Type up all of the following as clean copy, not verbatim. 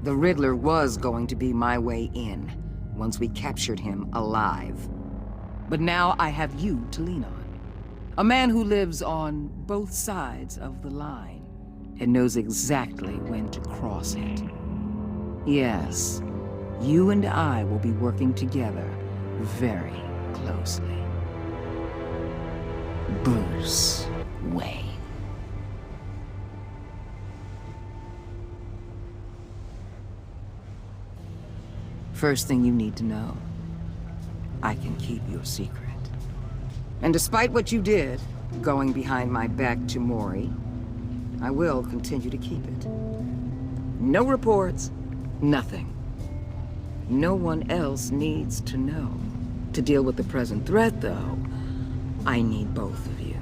The Riddler was going to be my way in, once we captured him alive. But now I have you to lean on. A man who lives on both sides of the line, and knows exactly when to cross it. Yes, you and I will be working together very closely. Bruce Wayne. First thing you need to know, I can keep your secret. And despite what you did, going behind my back to Mori, I will continue to keep it. No reports, nothing. No one else needs to know. To deal with the present threat, though, I need both of you.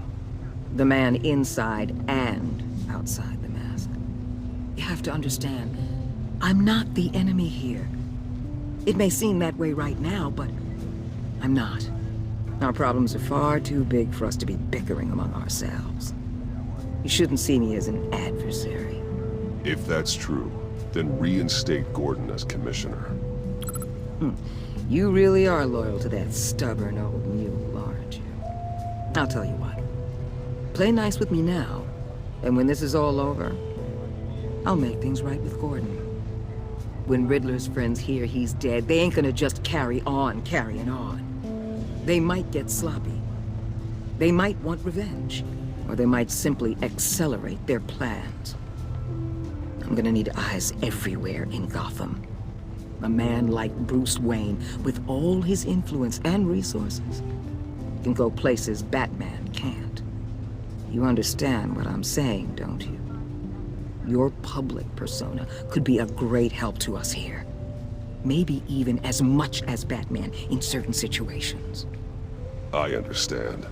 The man inside and outside the mask. You have to understand, I'm not the enemy here. It may seem that way right now, but I'm not. Our problems are far too big for us to be bickering among ourselves. You shouldn't see me as an adversary. If that's true, then reinstate Gordon as commissioner. You really are loyal to that stubborn old mule, aren't you? I'll tell you what. Play nice with me now, and when this is all over, I'll make things right with Gordon. When Riddler's friends hear he's dead, they ain't gonna just carry on carrying on. They might get sloppy. They might want revenge. Or they might simply accelerate their plans. I'm gonna need eyes everywhere in Gotham. A man like Bruce Wayne, with all his influence and resources, can go places Batman can't. You understand what I'm saying, don't you? Your public persona could be a great help to us here. Maybe even as much as Batman in certain situations. I understand.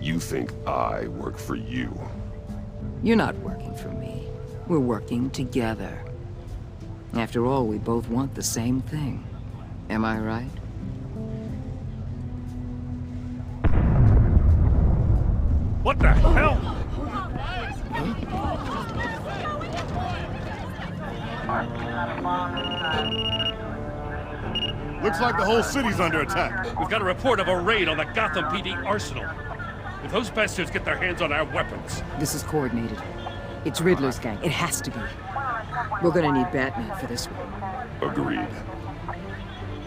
You think I work for you. You're not working for me. We're working together. After all, we both want the same thing. Am I right? What the hell? Looks like the whole city's under attack. We've got a report of a raid on the Gotham PD arsenal. If those bastards get their hands on our weapons... This is coordinated. It's Riddler's gang. It has to be. We're gonna need Batman for this one. Agreed.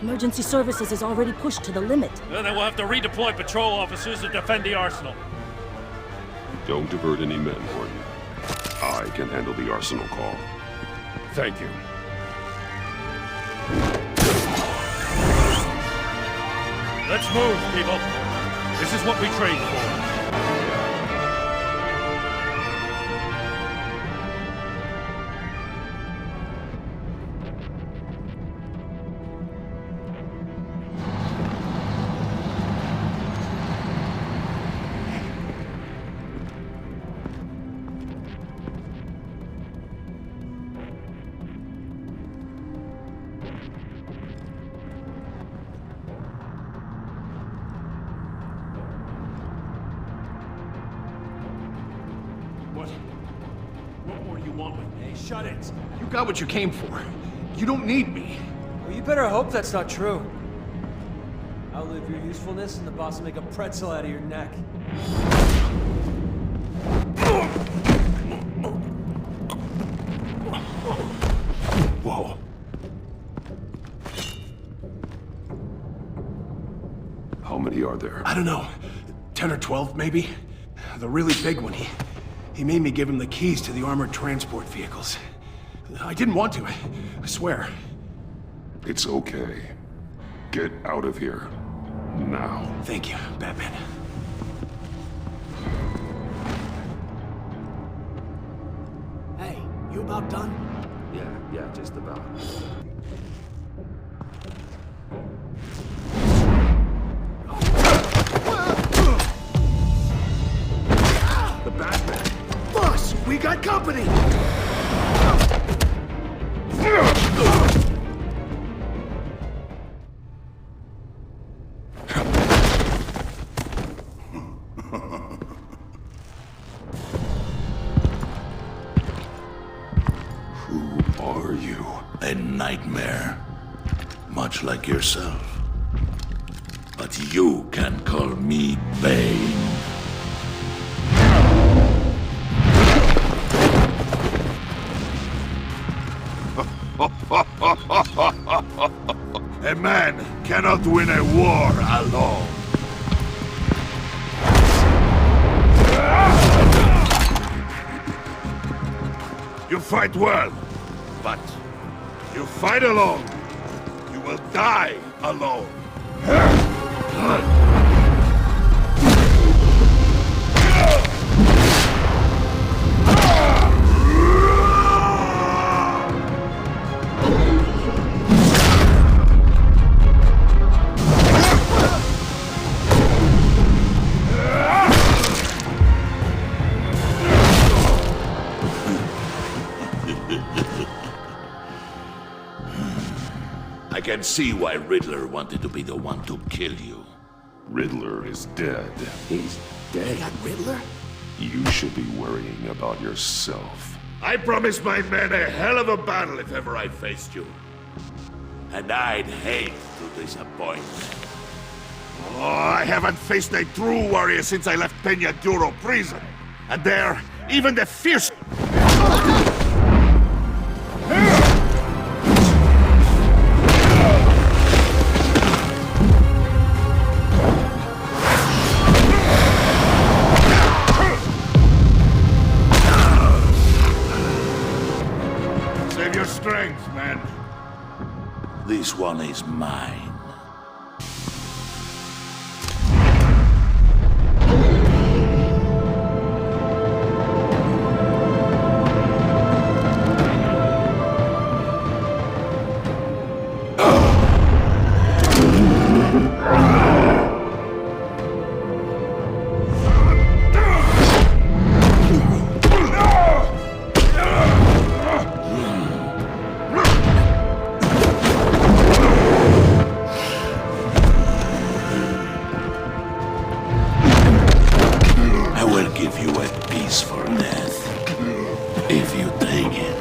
Emergency services is already pushed to the limit. Then we'll have to redeploy patrol officers to defend the arsenal. Don't divert any men, Gordon. I can handle the arsenal call. Thank you. Let's move, people. This is what we trained for. What more you want with me? Hey, shut it. You got what you came for. You don't need me. Well, you better hope that's not true. Outlive your usefulness and the boss will make a pretzel out of your neck. Whoa. How many are there? I don't know. 10 or 12, maybe? The really big one, he made me give him the keys to the armored transport vehicles. I didn't want to, I swear. It's okay. Get out of here. Now. Thank you, Batman. Hey, you about done? Yeah, just about. The Batman. Boss, we got company! Who are you? A nightmare. Much like yourself. But you can call me Bane. A man cannot win a war alone. You fight well, but you fight alone. You will die alone. I can see why Riddler wanted to be the one to kill you. Riddler is dead. He's dead. Riddler? You should be worrying about yourself. I promised my men a hell of a battle if ever I faced you. And I'd hate to disappoint. Oh, I haven't faced a true warrior since I left Peña Duro prison. And there, even the fierce... Save your strength, man. This one is mine. I will give you a peaceful death, if you take it.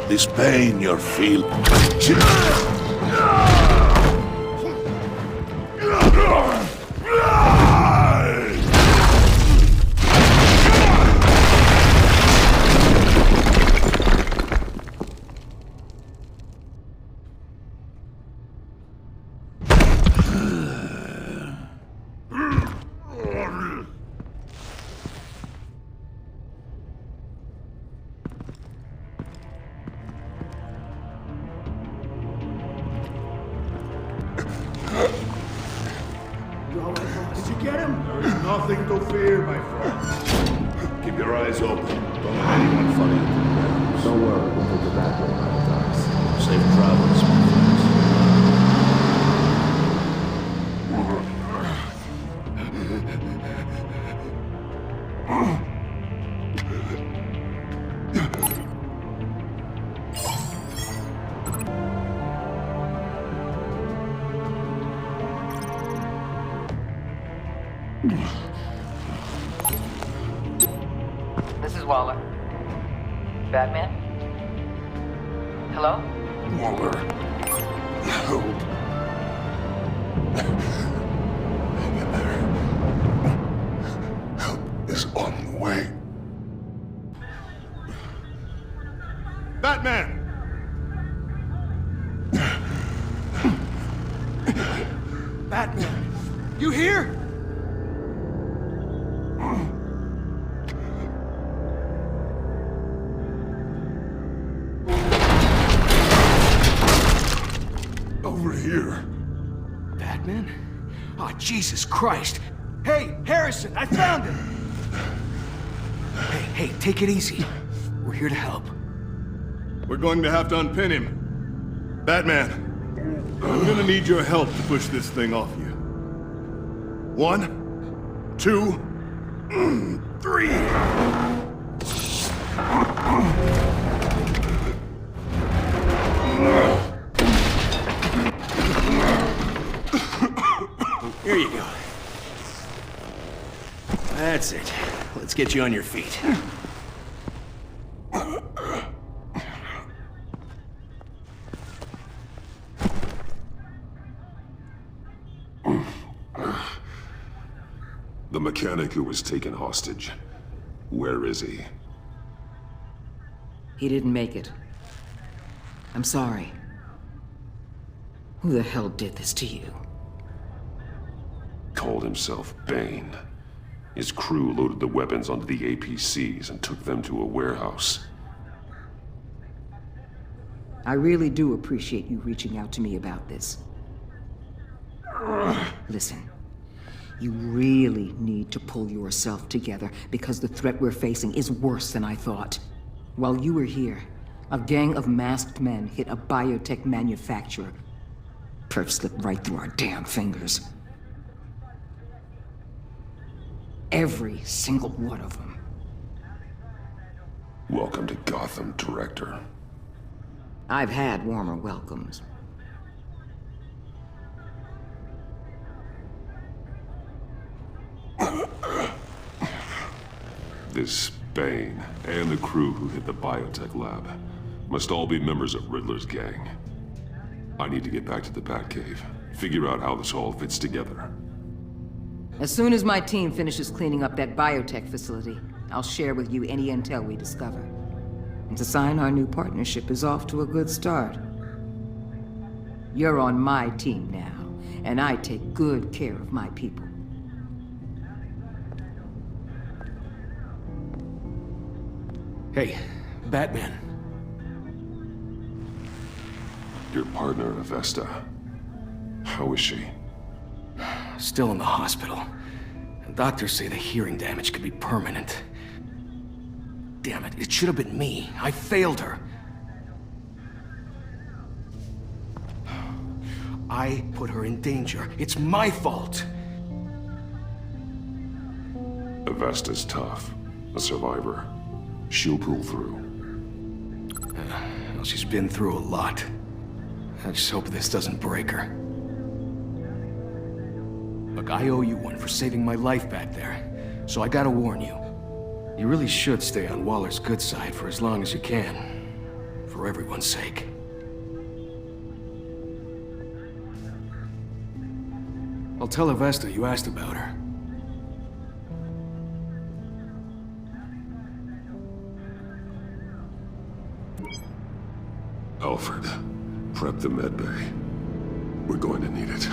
This pain you're feeling. Did you get him? There is nothing to fear, my friend. Keep your eyes open. Don't let anyone follow you to the grounds. Don't worry, we'll take the back way when it dies. Safe travels, my friends. This is Waller. Batman? Hello? Waller. Help. Help is on the way. Batman! Batman! You here? Over here. Batman? Oh, Jesus Christ! Hey, Harrison, I found him! Hey, take it easy. We're here to help. We're going to have to unpin him. Batman, I'm gonna need your help to push this thing off you. 1, 2, 3. Here you go. That's it. Let's get you on your feet. The mechanic who was taken hostage. Where is he? He didn't make it. I'm sorry. Who the hell did this to you? Called himself Bane. His crew loaded the weapons onto the APCs and took them to a warehouse. I really do appreciate you reaching out to me about this. Listen, you really need to pull yourself together because the threat we're facing is worse than I thought. While you were here, a gang of masked men hit a biotech manufacturer. Perp slipped right through our damn fingers. Every single one of them. Welcome to Gotham, Director. I've had warmer welcomes. This Bane and the crew who hit the biotech lab must all be members of Riddler's gang. I need to get back to the Batcave, figure out how this all fits together. As soon as my team finishes cleaning up that biotech facility, I'll share with you any intel we discover. And to sign our new partnership is off to a good start. You're on my team now, and I take good care of my people. Hey, Batman. Your partner, Avesta. How is she? Still in the hospital. Doctors say the hearing damage could be permanent. Damn it, it should have been me. I failed her. I put her in danger. It's my fault. Avesta's tough. A survivor. She'll pull through. Well, she's been through a lot. I just hope this doesn't break her. Look, I owe you one for saving my life back there. So I gotta warn you. You really should stay on Waller's good side for as long as you can. For everyone's sake. I'll tell Avesta you asked about her. Alfred, prep the medbay. We're going to need it.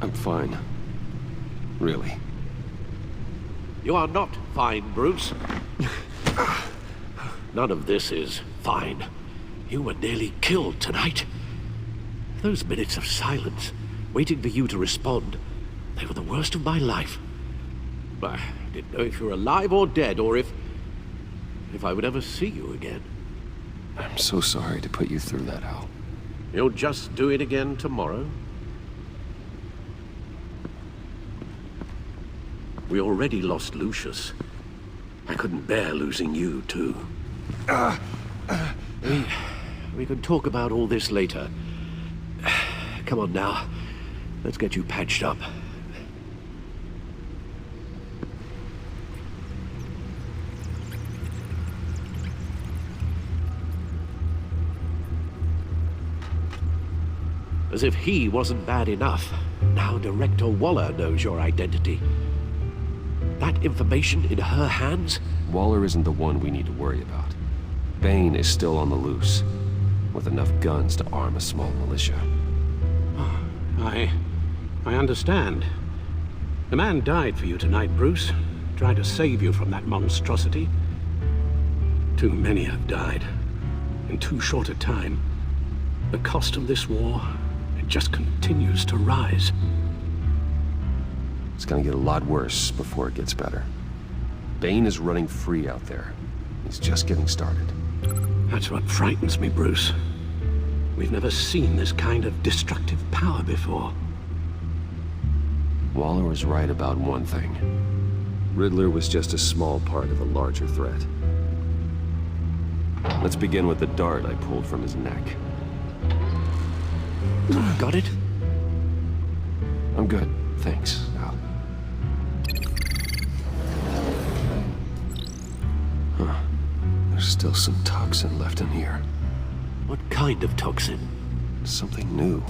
I'm fine. Really. You are not fine, Bruce. None of this is fine. You were nearly killed tonight. Those minutes of silence, waiting for you to respond, they were the worst of my life. I didn't know if you were alive or dead, or if I would ever see you again. I'm so sorry to put you through that, Al. You'll just do it again tomorrow? We already lost Lucius. I couldn't bear losing you, too. We can talk about all this later. Come on now. Let's get you patched up. As if he wasn't bad enough. Now Director Waller knows your identity. That information in her hands? Waller isn't the one we need to worry about. Bane is still on the loose. with enough guns to arm a small militia. I understand. The man died for you tonight, Bruce. Tried to save you from that monstrosity. Too many have died. In too short a time. The cost of this war, it just continues to rise. It's gonna get a lot worse before it gets better. Bane is running free out there. He's just getting started. That's what frightens me, Bruce. We've never seen this kind of destructive power before. Waller was right about one thing. Riddler was just a small part of a larger threat. Let's begin with the dart I pulled from his neck. Got it? I'm good, thanks, Al. Huh. There's still some toxin left in here. What kind of toxin? Something new.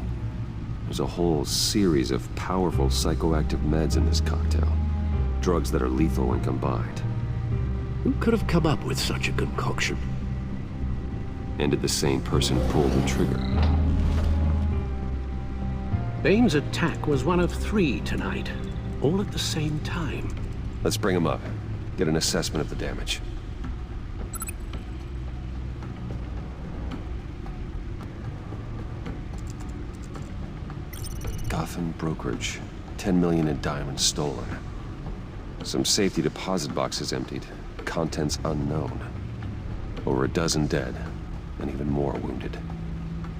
There's a whole series of powerful psychoactive meds in this cocktail. Drugs that are lethal when combined. Who could have come up with such a concoction? And did the same person pull the trigger? Bane's attack was one of 3 tonight, all at the same time. Let's bring him up. Get an assessment of the damage. Gotham brokerage. 10 million in diamonds stolen. Some safety deposit boxes emptied. Contents unknown. Over a dozen dead, and even more wounded.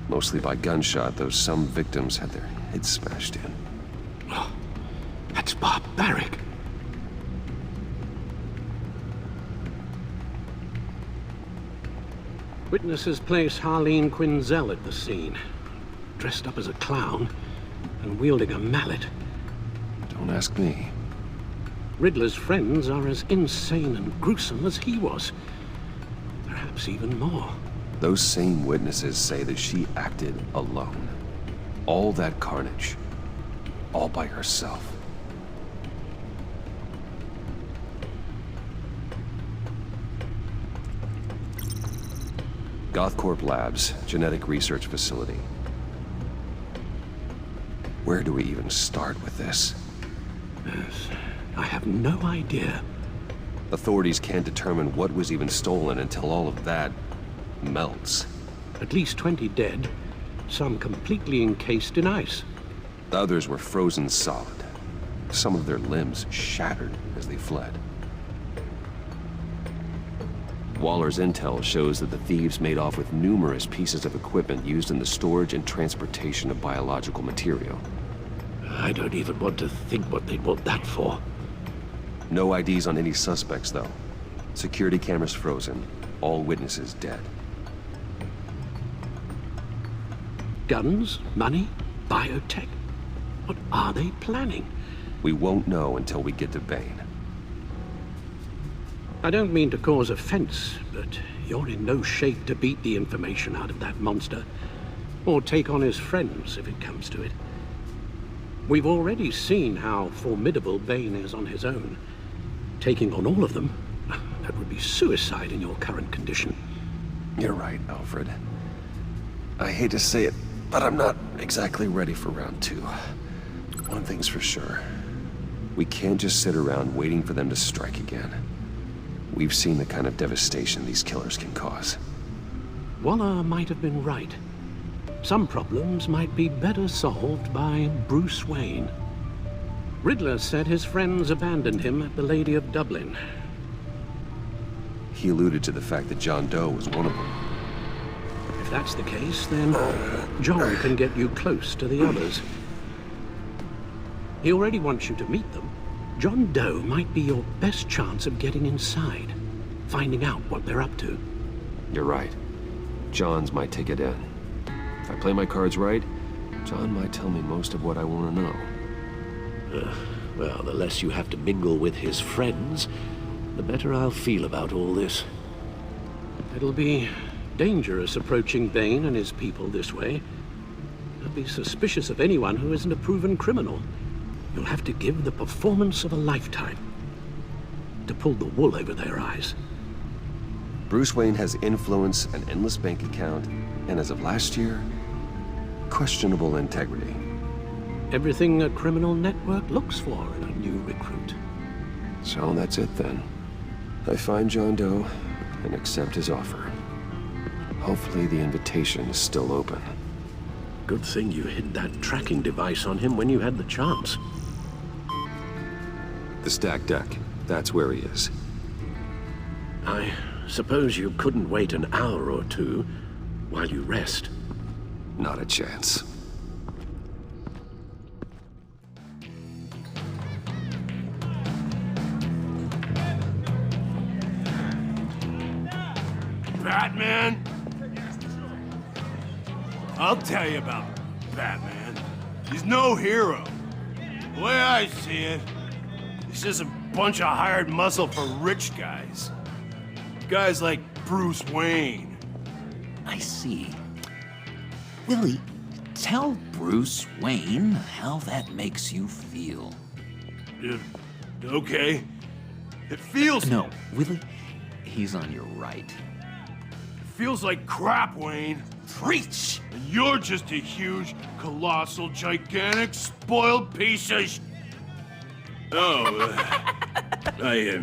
Mostly by gunshot, though some victims had their heads smashed in. Oh, that's barbaric. Witnesses place Harleen Quinzel at the scene, dressed up as a clown and wielding a mallet. Don't ask me. Riddler's friends are as insane and gruesome as he was. Perhaps even more. Those same witnesses say that she acted alone. All that carnage. All by herself. Gothcorp Labs, genetic research facility. Where do we even start with this? Yes, I have no idea. Authorities can't determine what was even stolen until all of that melts. At least 20 dead, some completely encased in ice. The others were frozen solid. Some of their limbs shattered as they fled. Waller's intel shows that the thieves made off with numerous pieces of equipment used in the storage and transportation of biological material. I don't even want to think what they'd want that for. No IDs on any suspects, though. Security cameras frozen. All witnesses dead. Guns, money, biotech. What are they planning? We won't know until we get to Bane. I don't mean to cause offense, but you're in no shape to beat the information out of that monster. Or take on his friends, if it comes to it. We've already seen how formidable Bane is on his own. Taking on all of them, that would be suicide in your current condition. You're right, Alfred. I hate to say it, but I'm not exactly ready for round 2. One thing's for sure. We can't just sit around waiting for them to strike again. We've seen the kind of devastation these killers can cause. Waller might have been right. Some problems might be better solved by Bruce Wayne. Riddler said his friends abandoned him at the Lady of Dublin. He alluded to the fact that John Doe was one of them. If that's the case, then John can get you close to the others. He already wants you to meet them. John Doe might be your best chance of getting inside, finding out what they're up to. You're right. John's might take it in. If I play my cards right, John might tell me most of what I want to know. Well, the less you have to mingle with his friends, the better I'll feel about all this. It'll be dangerous approaching Bane and his people this way. They'll be suspicious of anyone who isn't a proven criminal. You'll have to give the performance of a lifetime to pull the wool over their eyes. Bruce Wayne has influence, an endless bank account, And as of last year, questionable integrity. Everything a criminal network looks for in a new recruit. So that's it then. I find John Doe and accept his offer. Hopefully the invitation is still open. Good thing you hid that tracking device on him when you had the chance. The stacked deck, that's where he is. I suppose you couldn't wait an hour or two while you rest. Not a chance. Batman? I'll tell you about Batman. He's no hero. The way I see it, he's just a bunch of hired muscle for rich guys. Guys like Bruce Wayne. I see. Willie, tell Bruce Wayne how that makes you feel. Okay. It feels... No, Willie, he's on your right. Feels like crap, Wayne. Preach! And you're just a huge, colossal, gigantic, spoiled piece of Oh, I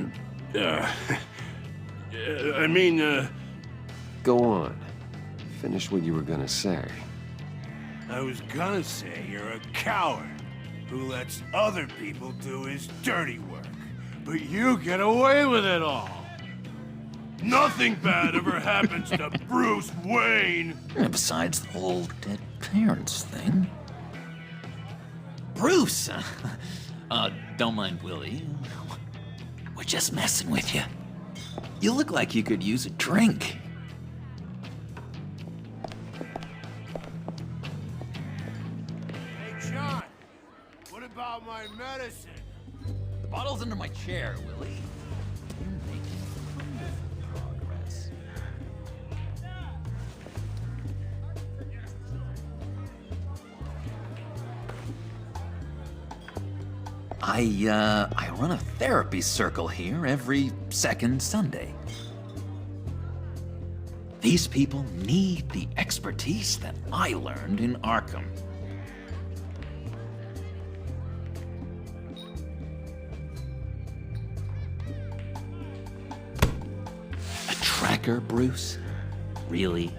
mean, Go on. Finish what you were gonna say. I was gonna say you're a coward who lets other people do his dirty work. But you get away with it all. Nothing bad ever happens to Bruce Wayne. Besides the whole dead parents thing. Bruce! Don't mind Willie. We're just messing with you. You look like you could use a drink. Hey, John, what about my medicine? The bottle's under my chair, Willie. You're making wonderful progress. I run a therapy circle here every second Sunday. These people need the expertise that I learned in Arkham. A tracker, Bruce? Really?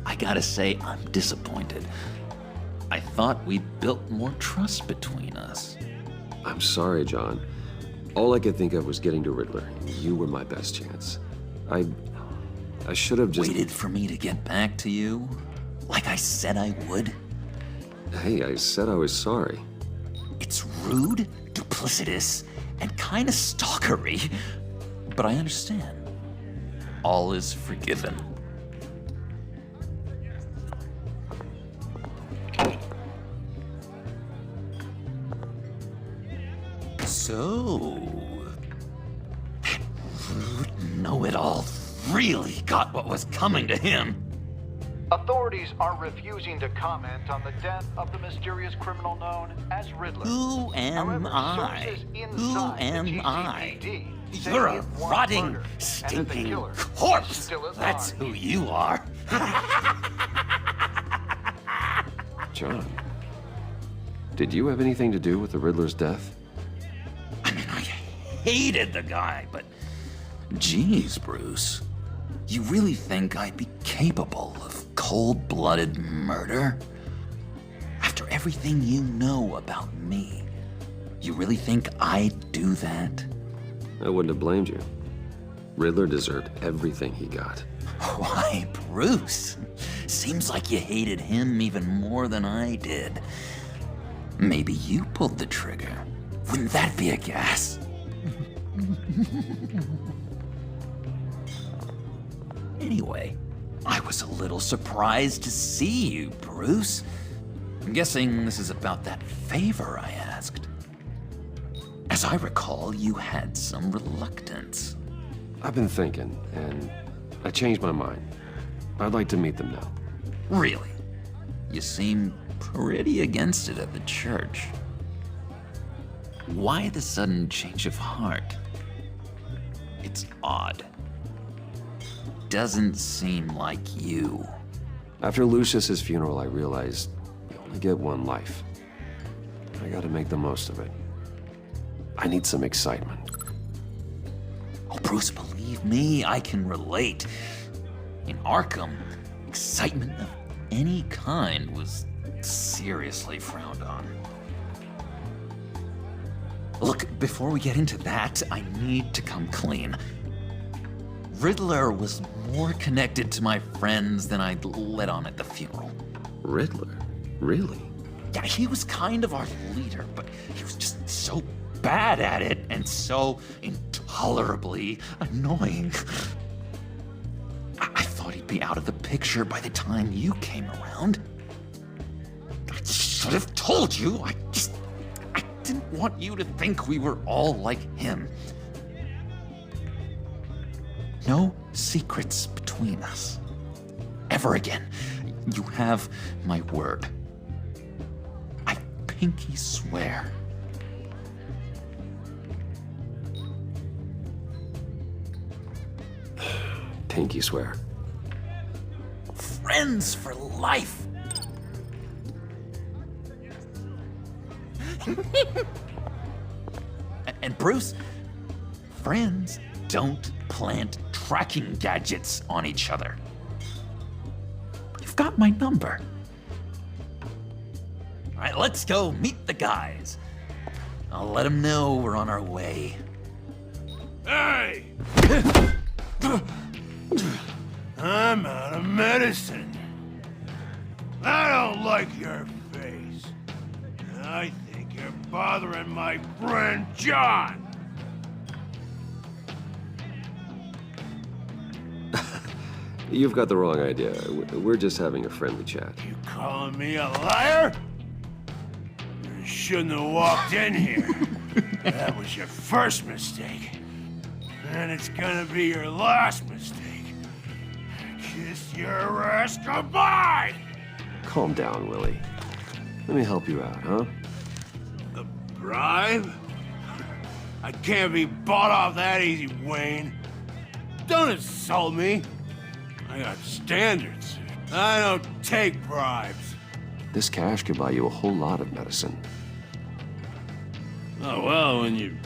I gotta say, I'm disappointed. I thought we'd built more trust between us. I'm sorry, John. All I could think of was getting to Riddler. You were my best chance. I should have just... Waited for me to get back to you? Like I said I would? Hey, I said I was sorry. It's rude, duplicitous, and kinda stalkery. But I understand. All is forgiven. So, that rude know-it-all really got what was coming to him. Authorities are refusing to comment on the death of the mysterious criminal known as Riddler. Who am However, I? sources Who inside the am I? GCPD say You're a it was rotting, murder, and that the stinking killer is corpse. still at That's large. who you are. John, did you have anything to do with the Riddler's death? I mean, I hated the guy, but geez, Bruce. You really think I'd be capable of cold-blooded murder? After everything you know about me, you really think I'd do that? I wouldn't have blamed you. Riddler deserved everything he got. Why, Bruce? Seems like you hated him even more than I did. Maybe you pulled the trigger. Wouldn't that be a gas? Anyway, I was a little surprised to see you, Bruce. I'm guessing this is about that favor I asked. As I recall, you had some reluctance. I've been thinking, and I changed my mind. I'd like to meet them now. Really? You seem pretty against it at the church. Why the sudden change of heart? It's odd. doesn't seem like you. After Lucius's funeral, I realized you only get one life. I gotta make the most of it. I need some excitement. Oh, Bruce, believe me, I can relate. In Arkham, excitement of any kind was seriously frowned on. Look, before we get into that, I need to come clean. Riddler was more connected to my friends than I'd let on at the funeral. Riddler? Really? Yeah, he was kind of our leader, but he was just so bad at it and so intolerably annoying. I thought he'd be out of the picture by the time you came around. I should have told you. I didn't want you to think we were all like him. No secrets between us. Ever again. You have my word. I pinky swear. Pinky swear. Friends for life. And Bruce, friends don't plant tracking gadgets on each other. You've got my number. All right, let's go meet the guys. I'll let them know we're on our way. Hey! I'm out of medicine. I don't like your face. I think you're bothering my friend John. You've got the wrong idea. We're just having a friendly chat. You calling me a liar? You shouldn't have walked in here. That was your first mistake. And it's gonna be your last mistake. Kiss your ass goodbye! Calm down, Willie. Let me help you out, huh? A bribe? I can't be bought off that easy, Wayne. Don't insult me. I got standards. I don't take bribes. This cash could buy you a whole lot of medicine. Oh, well, when you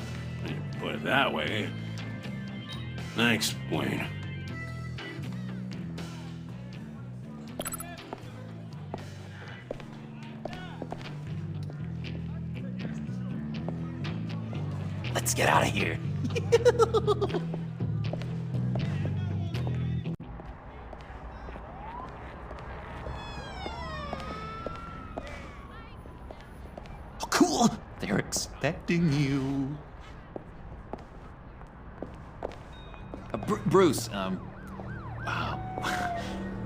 put it that way. Thanks, Wayne. Let's get out of here. Oh, cool. They're expecting you. Bruce, wow.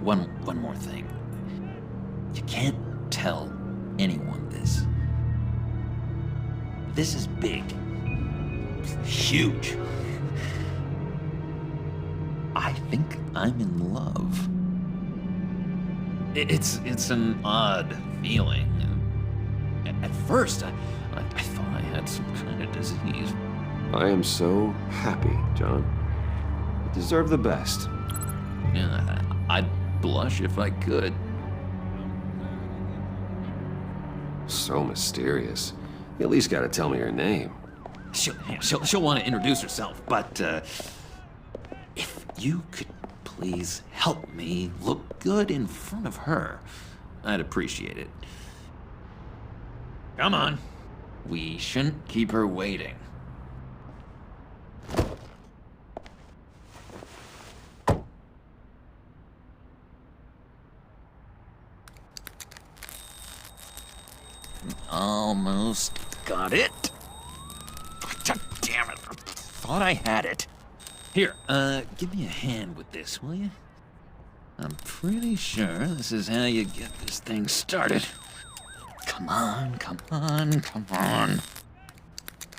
One more thing. You can't tell anyone this. This is big. Huge. I think I'm in love. It's an odd feeling. At first, I thought I had some kind of disease. I am so happy, John. You deserve the best. Yeah, I'd blush if I could. So mysterious. You at least gotta tell me her name. She'll want to introduce herself, but if you could please help me look good in front of her, I'd appreciate it. Come on. We shouldn't keep her waiting. Almost got it. God damn it. I thought I had it. Here, give me a hand with this, will you? I'm pretty sure this is how you get this thing started. Come on, come on, come on.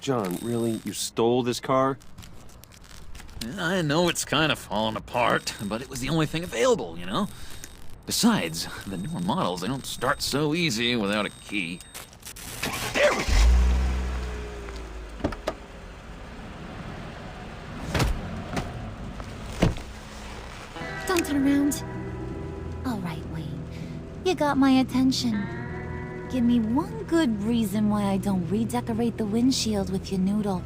John, really? You stole this car? I know it's kind of falling apart, but it was the only thing available, you know? Besides, the newer models, they don't start so easy without a key. There we go! Don't turn around. All right, Wayne. You got my attention. Give me one good reason why I don't redecorate the windshield with your noodle.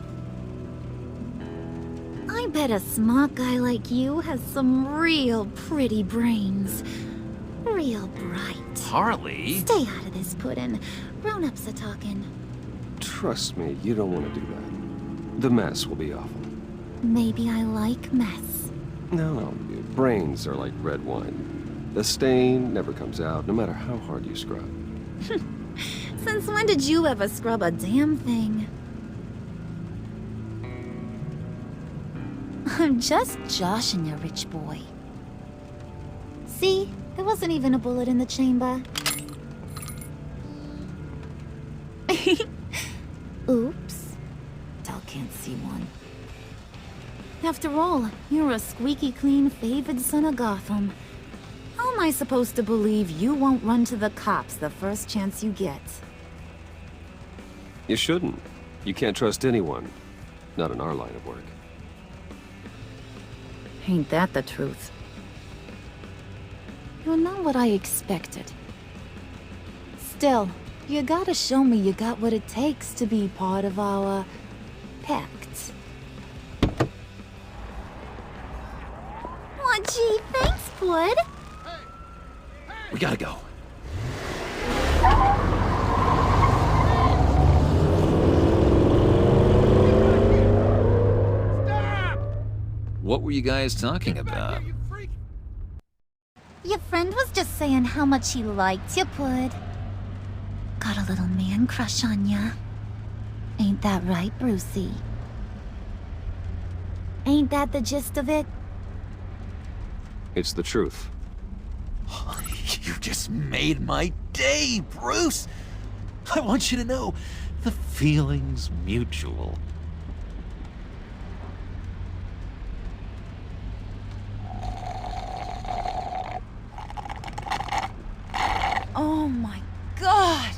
I bet a smart guy like you has some real pretty brains. Real bright. Harley? Stay out of this, Puddin'. Grown-ups are talking. Trust me, you don't want to do that. The mess will be awful. Maybe I like mess. No, brains are like red wine. The stain never comes out, no matter how hard you scrub. Since when did you ever scrub a damn thing? I'm just joshing you, rich boy. See? There wasn't even a bullet in the chamber. Oops. Del can't see one. After all, you're a squeaky clean favored son of Gotham. How am I supposed to believe you won't run to the cops the first chance you get? You shouldn't. You can't trust anyone. Not in our line of work. Ain't that the truth? You're not what I expected. Still, you gotta show me you got what it takes to be part of our... Pact. Aw, gee, thanks, Bud. We gotta go. What were you guys talking about? Your friend was just saying how much he liked you, Bud. Got a little man crush on ya. Ain't that right, Brucey? Ain't that the gist of it? It's the truth. You just made my day, Bruce! I want you to know, the feeling's mutual. Oh my god!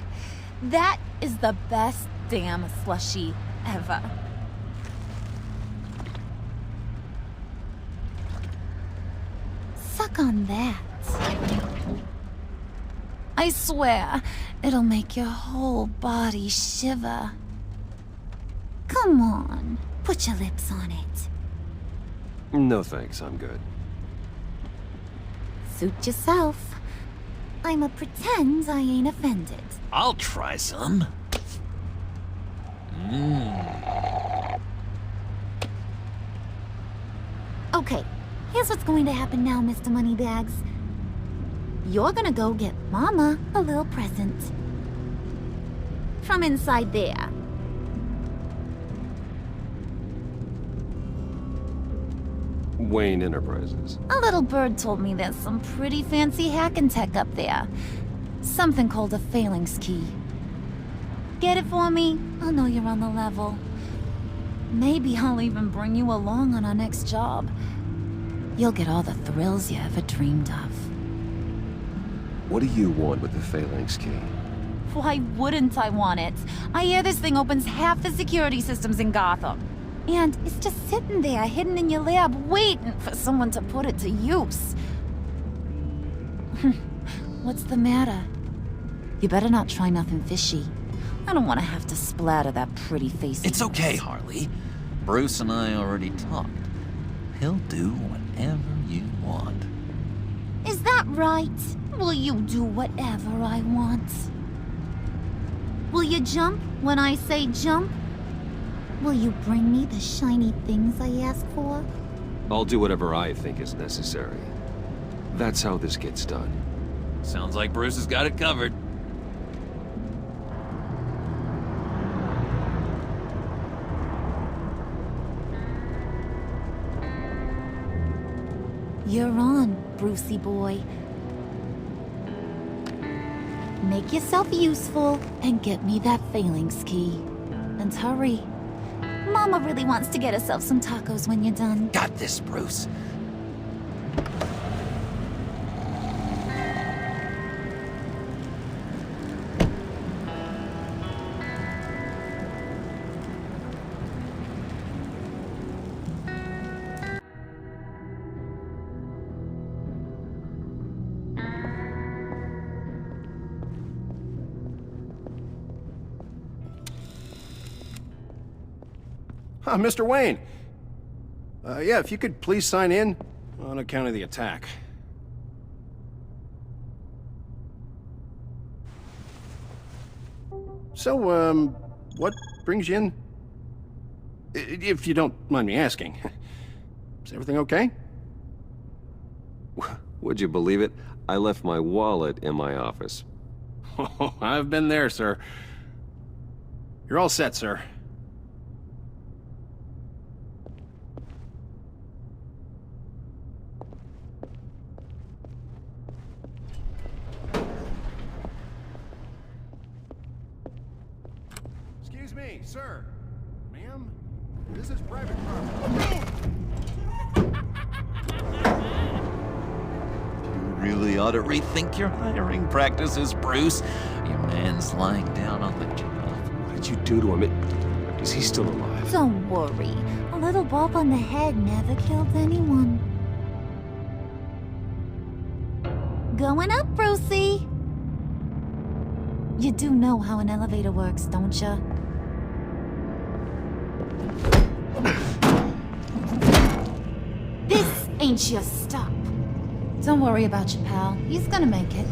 That is the best damn slushie ever. Suck on that. I swear, it'll make your whole body shiver. Come on, put your lips on it. No thanks, I'm good. Suit yourself. I'ma pretend I ain't offended. I'll try some. Okay, here's what's going to happen now, Mr. Moneybags. You're gonna go get Mama a little present. From inside there. Wayne Enterprises. A little bird told me there's some pretty fancy hacking tech up there. Something called a phalanx key. Get it for me? I'll know you're on the level. Maybe I'll even bring you along on our next job. You'll get all the thrills you ever dreamed of. What do you want with the phalanx key? Why wouldn't I want it? I hear this thing opens half the security systems in Gotham. And it's just sitting there, hidden in your lab, waiting for someone to put it to use. What's the matter? You better not try nothing fishy. I don't want to have to splatter that pretty face. It's okay, Harley. Bruce and I already talked. He'll do whatever you want. Is that right? Will you do whatever I want? Will you jump when I say jump? Will you bring me the shiny things I ask for? I'll do whatever I think is necessary. That's how this gets done. Sounds like Bruce has got it covered. You're on, Brucey boy. Make yourself useful and get me that phalanx key. And hurry. Mama really wants to get herself some tacos when you're done. Got this, Bruce. Mr. Wayne. Yeah, if you could please sign in on account of the attack. So, what brings you in? If you don't mind me asking. Is everything okay? Would you believe it? I left my wallet in my office. Oh, I've been there, sir. You're all set, sir. Excuse me, sir. Ma'am? This is private property. You really ought to rethink your hiring practices, Bruce. Your man's lying down on the job. What did you do to him? Is he still alive? Don't worry. A little bump on the head never killed anyone. Going up, Brucey. You do know how an elevator works, don't you? This ain't your stop. Don't worry about your pal. He's gonna make it.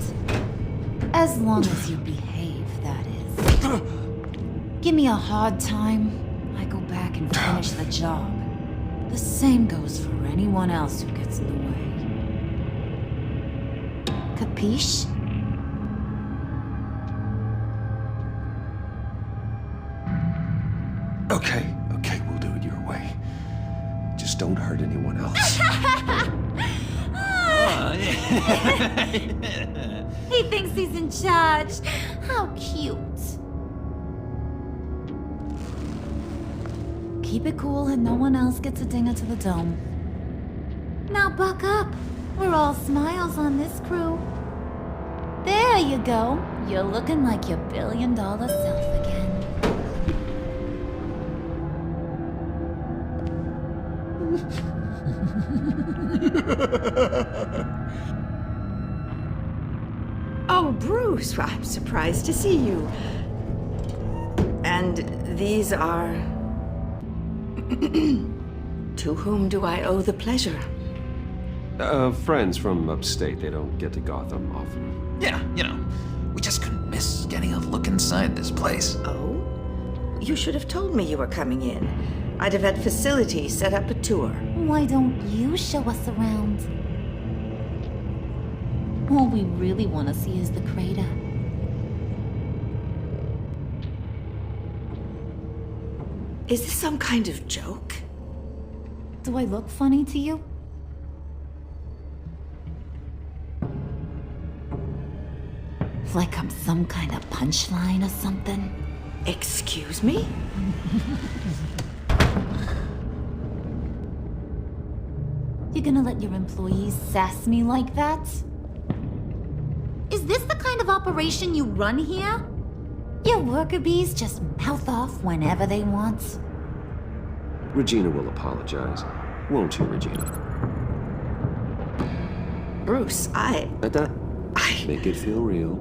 As long as you behave, that is. Give me a hard time, I go back and finish the job. The same goes for anyone else who gets in the way. Capiche? Okay, we'll do it your way. Just don't hurt anyone else. He thinks he's in charge. How cute. Keep it cool and no one else gets a dinger to the dome. Now buck up. We're all smiles on this crew. There you go. You're looking like your billion-dollar self again. Oh, Bruce, I'm surprised to see you. And these are... To whom do I owe the pleasure? Friends from upstate. They don't get to Gotham often. Yeah, you know, we just couldn't miss getting a look inside this place. Oh? You should have told me you were coming in. I'd have had facilities set up a tour. Why don't you show us around? All we really want to see is the crater. Is this some kind of joke? Do I look funny to you? Like I'm some kind of punchline or something? Excuse me? You gonna let your employees sass me like that? Is this the kind of operation you run here? Your worker bees just mouth off whenever they want. Regina will apologize. Won't you, Regina? Bruce, I... Make it feel real.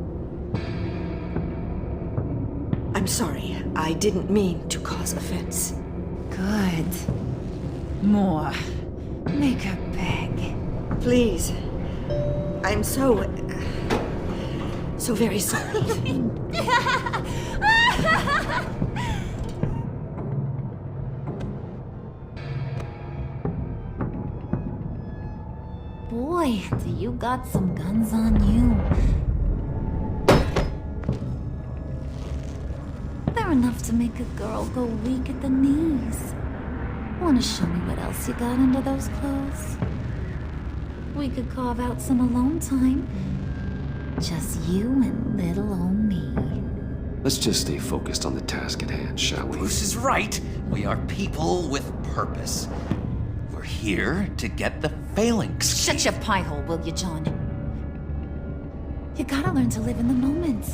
I'm sorry. I didn't mean to cause offense. Good. More. Make her beg. Please. I'm so very sorry. Boy, do you got some guns on you. They're enough to make a girl go weak at the knees. Wanna show me what else you got under those clothes? We could carve out some alone time. Just you and little old me. Let's just stay focused on the task at hand, shall we? Bruce is right. We are people with purpose. We're here to get the phalanx. Shut your pie hole, will you, John? You gotta learn to live in the moment.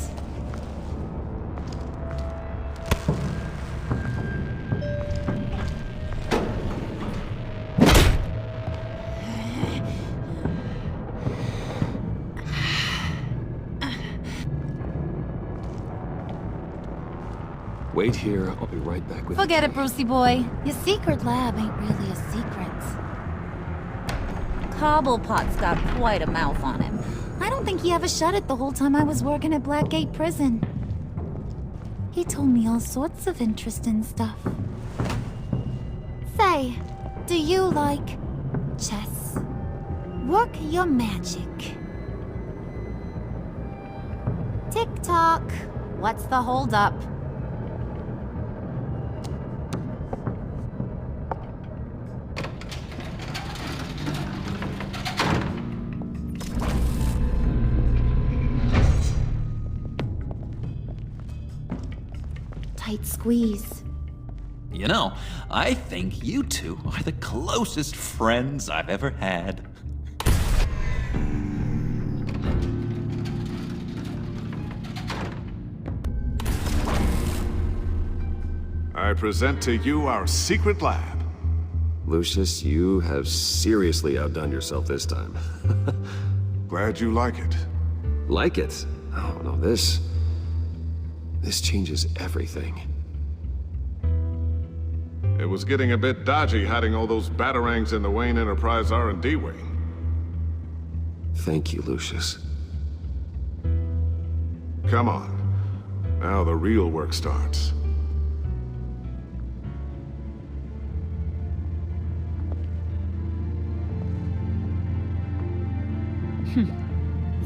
wait here. I'll be right back with you. Forget it, Brucey boy. Your secret lab ain't really a secret. Cobblepot's got quite a mouth on him. I don't think he ever shut it the whole time I was working at Blackgate Prison. He told me all sorts of interesting stuff. Say, do you like chess? Work your magic. Tick-tock. What's the holdup? Tight squeeze. You know, I think you two are the closest friends I've ever had. I present to you our secret lab. Lucius, you have seriously outdone yourself this time. Glad you like it. Like it? Oh, no, this changes everything. It was getting a bit dodgy hiding all those batarangs in the Wayne Enterprise R&D wing. Thank you, Lucius. Come on. Now the real work starts.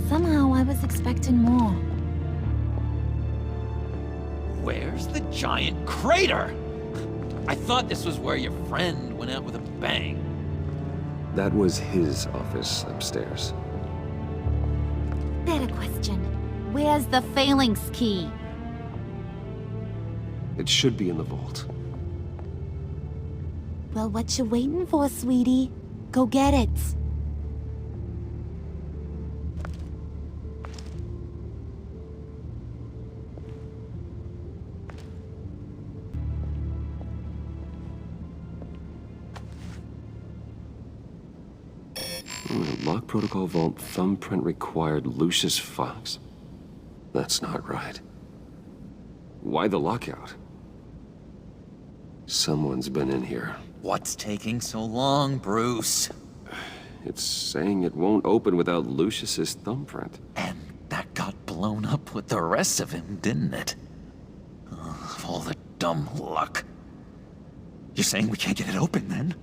Somehow I was expecting more. Where's the giant crater? I thought this was where your friend went out with a bang. That was his office upstairs. Better question. Where's the phalanx key? It should be in the vault. Well, what you waiting for, sweetie? Go get it. Lock protocol vault thumbprint required Lucius Fox. That's not right. Why the lockout? Someone's been in here. What's taking so long, Bruce? It's saying it won't open without Lucius's thumbprint. And that got blown up with the rest of him, didn't it? Oh, all the dumb luck. You're saying we can't get it open, then?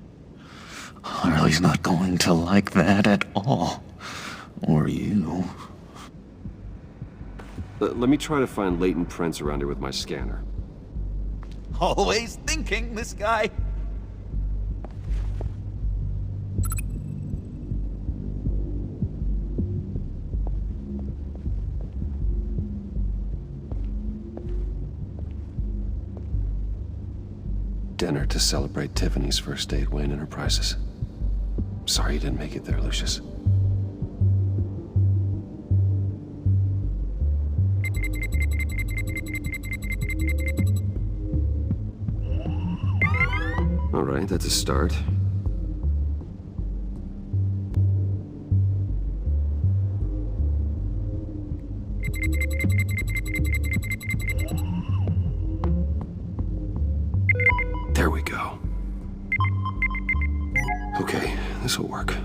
Harley's not going to like that at all. Or you. Let me try to find latent prints around here with my scanner. Always thinking, this guy. Dinner to celebrate Tiffany's first day at Wayne Enterprises. Sorry you didn't make it there, Lucius. All right, that's a start. There we go. Okay, this will work.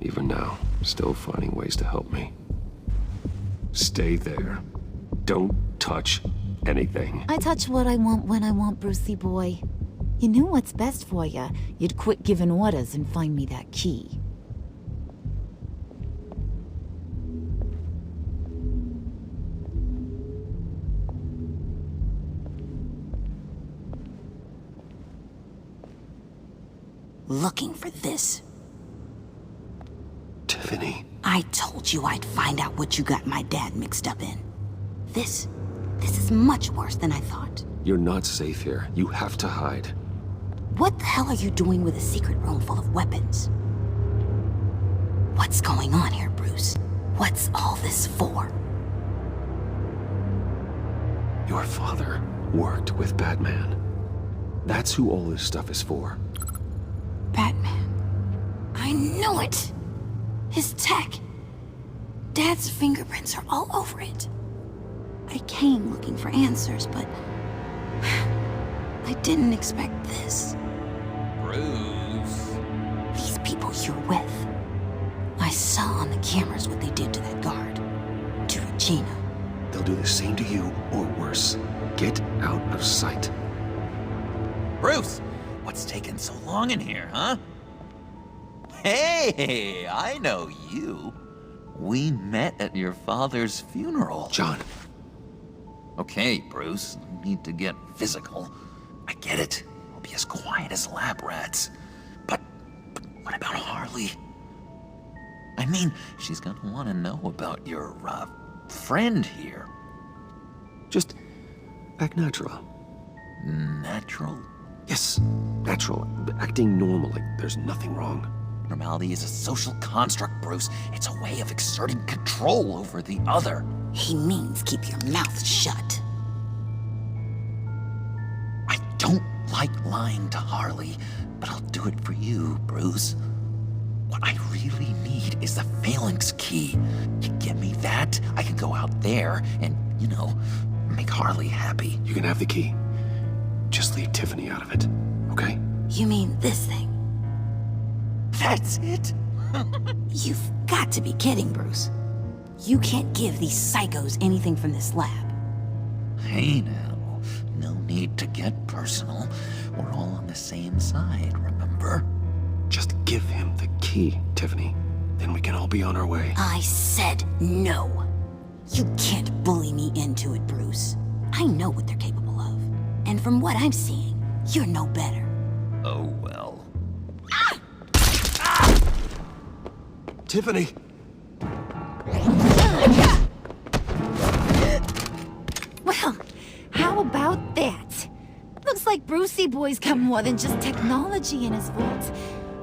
Even now, still finding ways to help me. Stay there. Don't touch anything. I touch what I want when I want, Brucey boy. You knew what's best for you. You'd quit giving orders and find me that key. Looking for this. Tiffany. I told you I'd find out what you got my dad mixed up in. This is much worse than I thought. You're not safe here. You have to hide. What the hell are you doing with a secret room full of weapons? What's going on here, Bruce? What's all this for? Your father worked with Batman. That's who all this stuff is for. Batman. I knew it! His tech. Dad's fingerprints are all over it. I came looking for answers, but I didn't expect this. Bruce. These people you're with. I saw on the cameras what they did to that guard. To Regina. They'll do the same to you, or worse. Get out of sight. Bruce, what's taking so long in here, huh? Hey, I know you. We met at your father's funeral. John. Okay, Bruce, no need to get physical. I get it. We'll be as quiet as lab rats. But what about Harley? I mean, she's gonna want to know about your, friend here. Just act natural. Natural? Yes, natural. Acting normal, like there's nothing wrong. Normality is a social construct, Bruce. It's a way of exerting control over the other. He means keep your mouth shut. I don't like lying to Harley, but I'll do it for you, Bruce. What I really need is the phalanx key. You get me that, I can go out there and, you know, make Harley happy. You can have the key. Just leave Tiffany out of it, okay? You mean this thing? That's it? You've got to be kidding, Bruce. You can't give these psychos anything from this lab. Hey now, no need to get personal. We're all on the same side, remember? Just give him the key, Tiffany. Then we can all be on our way. I said no. You can't bully me into it, Bruce. I know what they're capable of. And from what I'm seeing, you're no better. Oh well. Ah! Tiffany! Well, how about that? Looks like Brucey Boy's got more than just technology in his vault.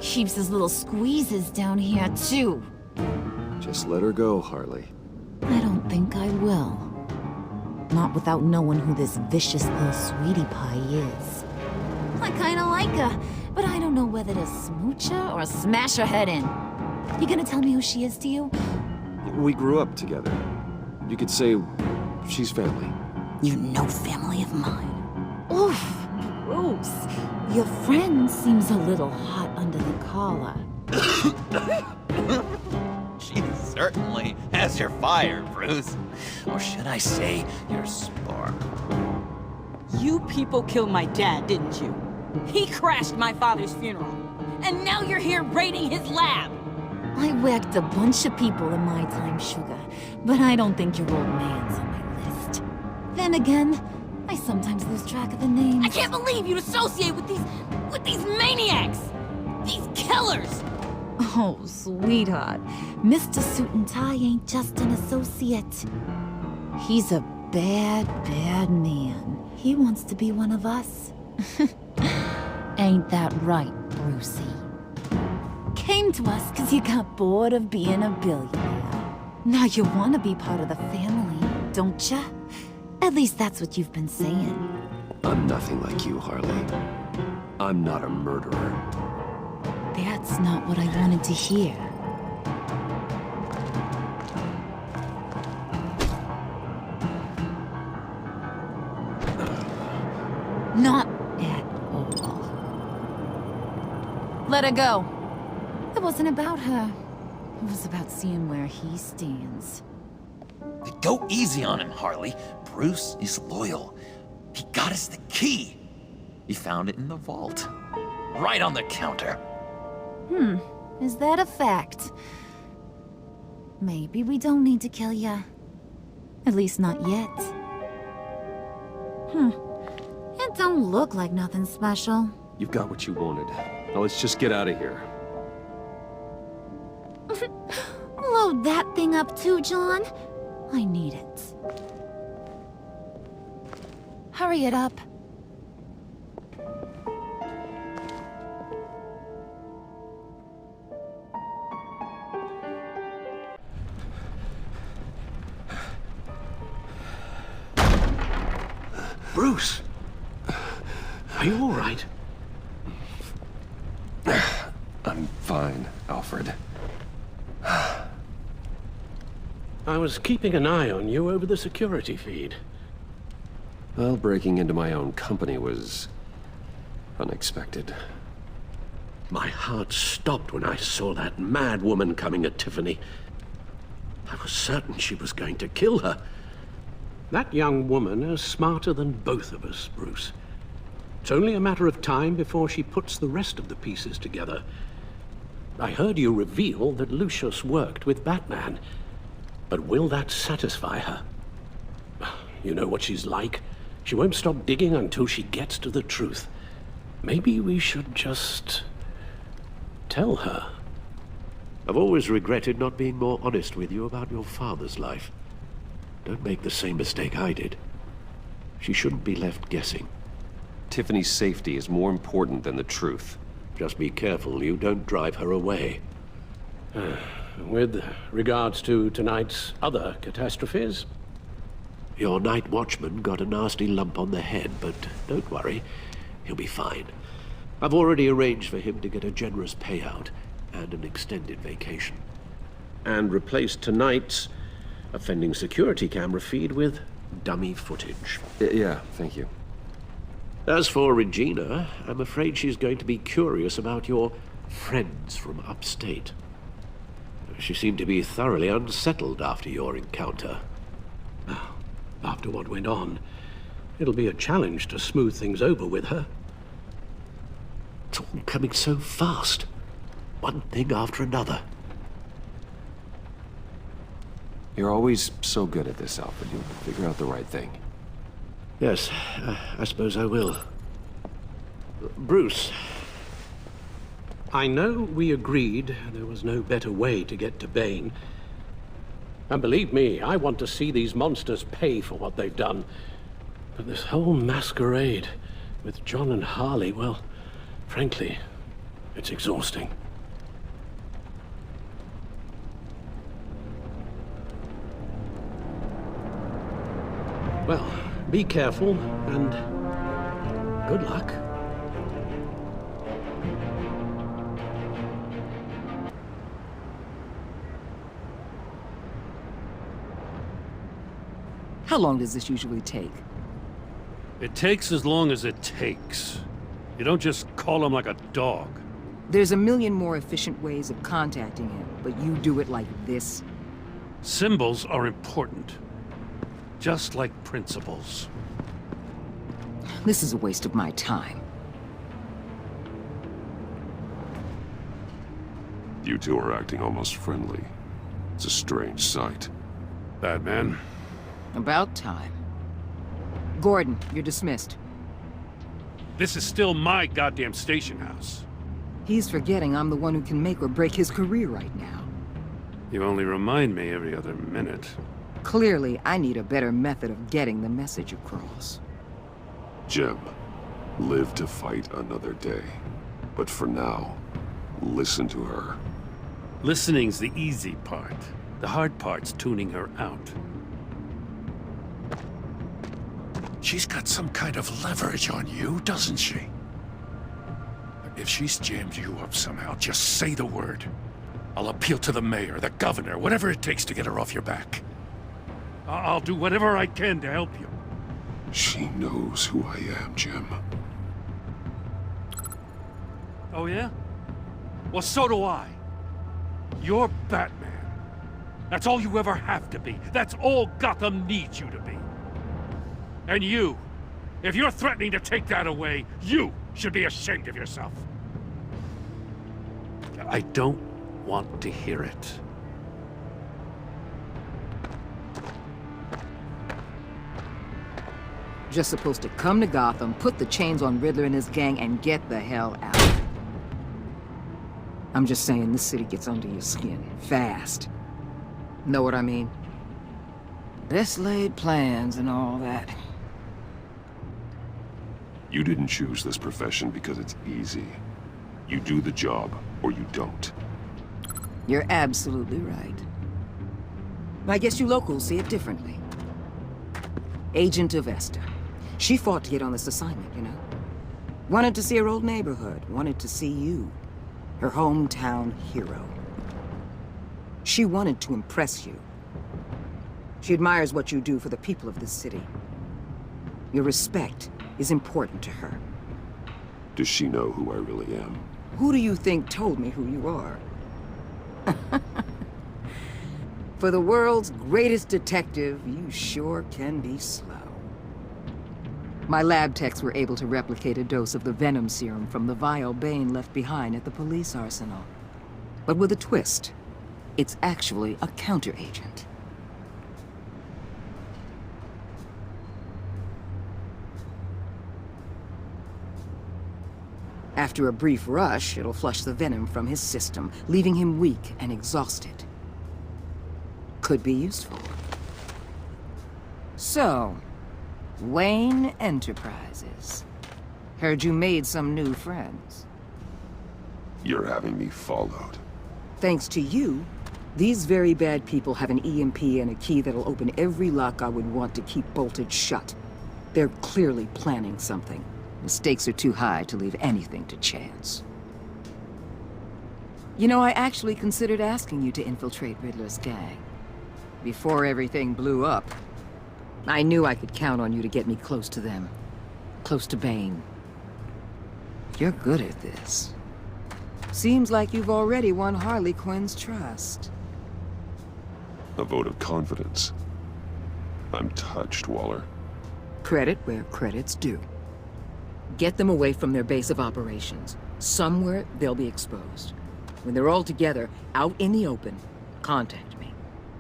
Keeps his little squeezes down here, too. Just let her go, Harley. I don't think I will. Not without knowing who this vicious little sweetie pie is. I kinda like her, but I don't know whether to smooch her or smash her head in. You gonna tell me who she is to you? We grew up together. You could say she's family. You're no family of mine. Oof, Bruce. Your friend seems a little hot under the collar. She certainly has your fire, Bruce. Or should I say, your spark. You people killed my dad, didn't you? He crashed my father's funeral. And now you're here raiding his lab! I whacked a bunch of people in my time, Sugar, but I don't think your old man's on my list. Then again, I sometimes lose track of the names. I can't believe you'd associate with these maniacs! These killers! Oh, sweetheart. Mr. Suit and Tie ain't just an associate. He's a bad, bad man. He wants to be one of us. Ain't that right, Brucey? Came to us because you got bored of being a billionaire. Now you want to be part of the family, don't ya? At least that's what you've been saying. I'm nothing like you, Harley. I'm not a murderer. That's not what I wanted to hear. Not at all. Let her go. It wasn't about her. It was about seeing where he stands. Go easy on him, Harley. Bruce is loyal. He got us the key. He found it in the vault. Right on the counter. Is that a fact? Maybe we don't need to kill ya. At least not yet. It don't look like nothing special. You've got what you wanted. Now let's just get out of here. Load that thing up too, John. I need it. Hurry it up. Bruce! Are you all right? I'm fine, Alfred. I was keeping an eye on you over the security feed. Well, breaking into my own company was unexpected. My heart stopped when I saw that mad woman coming at Tiffany. I was certain she was going to kill her. That young woman is smarter than both of us, Bruce. It's only a matter of time before she puts the rest of the pieces together. I heard you reveal that Lucius worked with Batman. But will that satisfy her? You know what she's like. She won't stop digging until she gets to the truth. Maybe we should just tell her. I've always regretted not being more honest with you about your father's life. Don't make the same mistake I did. She shouldn't be left guessing. Tiffany's safety is more important than the truth. Just be careful you don't drive her away. With regards to tonight's other catastrophes, your night watchman got a nasty lump on the head, but don't worry, he'll be fine. I've already arranged for him to get a generous payout and an extended vacation. And replaced tonight's offending security camera feed with dummy footage. Yeah, thank you. As for Regina, I'm afraid she's going to be curious about your friends from upstate. She seemed to be thoroughly unsettled after your encounter. Now, after what went on, it'll be a challenge to smooth things over with her. It's all coming so fast. One thing after another. You're always so good at this, Alfred. You'll figure out the right thing. Yes, I suppose I will. Bruce, I know we agreed there was no better way to get to Bane. And believe me, I want to see these monsters pay for what they've done. But this whole masquerade with John and Harley, well, frankly, it's exhausting. Well, be careful, and good luck. How long does this usually take? It takes as long as it takes. You don't just call him like a dog. There's a million more efficient ways of contacting him, but you do it like this? Symbols are important. Just like principles. This is a waste of my time. You two are acting almost friendly. It's a strange sight. Batman. About time. Gordon, you're dismissed. This is still my goddamn station house. He's forgetting I'm the one who can make or break his career right now. You only remind me every other minute. Clearly, I need a better method of getting the message across. Jim, live to fight another day. But for now, listen to her. Listening's the easy part. The hard part's tuning her out. She's got some kind of leverage on you, doesn't she? If she's jammed you up somehow, just say the word. I'll appeal to the mayor, the governor, whatever it takes to get her off your back. I'll do whatever I can to help you. She knows who I am, Jim. Oh, yeah? Well, so do I. You're Batman. That's all you ever have to be. That's all Gotham needs you to be. And you, if you're threatening to take that away, you should be ashamed of yourself. I don't want to hear it. Just supposed to come to Gotham, put the chains on Riddler and his gang, and get the hell out. I'm just saying, this city gets under your skin, fast. Know what I mean? Best laid plans and all that. You didn't choose this profession because it's easy. You do the job, or you don't. You're absolutely right. I guess you locals see it differently. Agent of Esther. She fought to get on this assignment, you know? Wanted to see her old neighborhood, wanted to see you, her hometown hero. She wanted to impress you. She admires what you do for the people of this city. Your respect is important to her. Does she know who I really am? Who do you think told me who you are? For the world's greatest detective, you sure can be slow. My lab techs were able to replicate a dose of the venom serum from the vial Bane left behind at the police arsenal. But with a twist. It's actually a counteragent. After a brief rush, it'll flush the venom from his system, leaving him weak and exhausted. Could be useful. So, Wayne Enterprises. Heard you made some new friends. You're having me followed. Thanks to you, these very bad people have an EMP and a key that'll open every lock I would want to keep bolted shut. They're clearly planning something. The stakes are too high to leave anything to chance. You know, I actually considered asking you to infiltrate Riddler's gang. Before everything blew up, I knew I could count on you to get me close to them. Close to Bane. You're good at this. Seems like you've already won Harley Quinn's trust. A vote of confidence. I'm touched, Waller. Credit where credit's due. Get them away from their base of operations. Somewhere they'll be exposed. When they're all together, out in the open, contact me.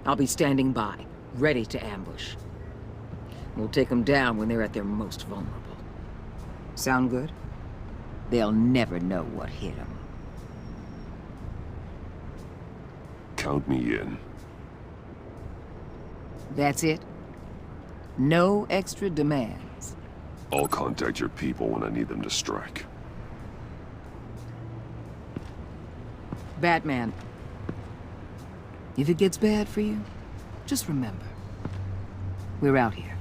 I'll be standing by, ready to ambush. We'll take them down when they're at their most vulnerable. Sound good? They'll never know what hit them. Count me in. That's it? No extra demands? I'll contact your people when I need them to strike. Batman. If it gets bad for you, just remember. We're out here.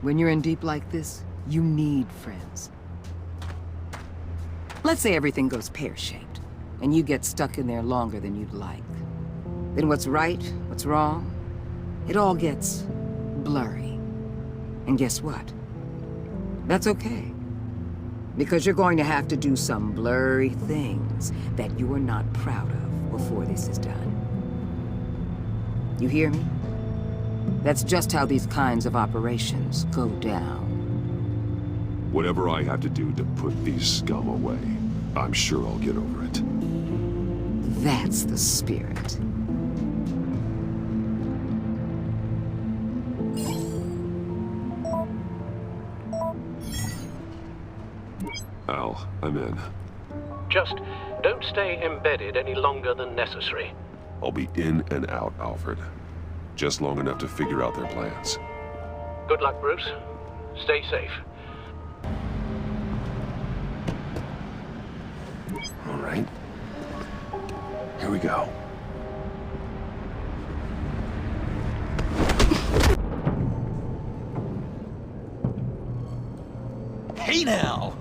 When you're in deep like this, you need friends. Let's say everything goes pear-shaped, and you get stuck in there longer than you'd like. Then what's right, what's wrong, it all gets blurry. And guess what? That's okay. Because you're going to have to do some blurry things that you are not proud of before this is done. You hear me? That's just how these kinds of operations go down. Whatever I have to do to put these scum away, I'm sure I'll get over it. That's the spirit. Al, I'm in. Just don't stay embedded any longer than necessary. I'll be in and out, Alfred. Just long enough to figure out their plans. Good luck, Bruce. Stay safe. All right. Here we go. Hey now!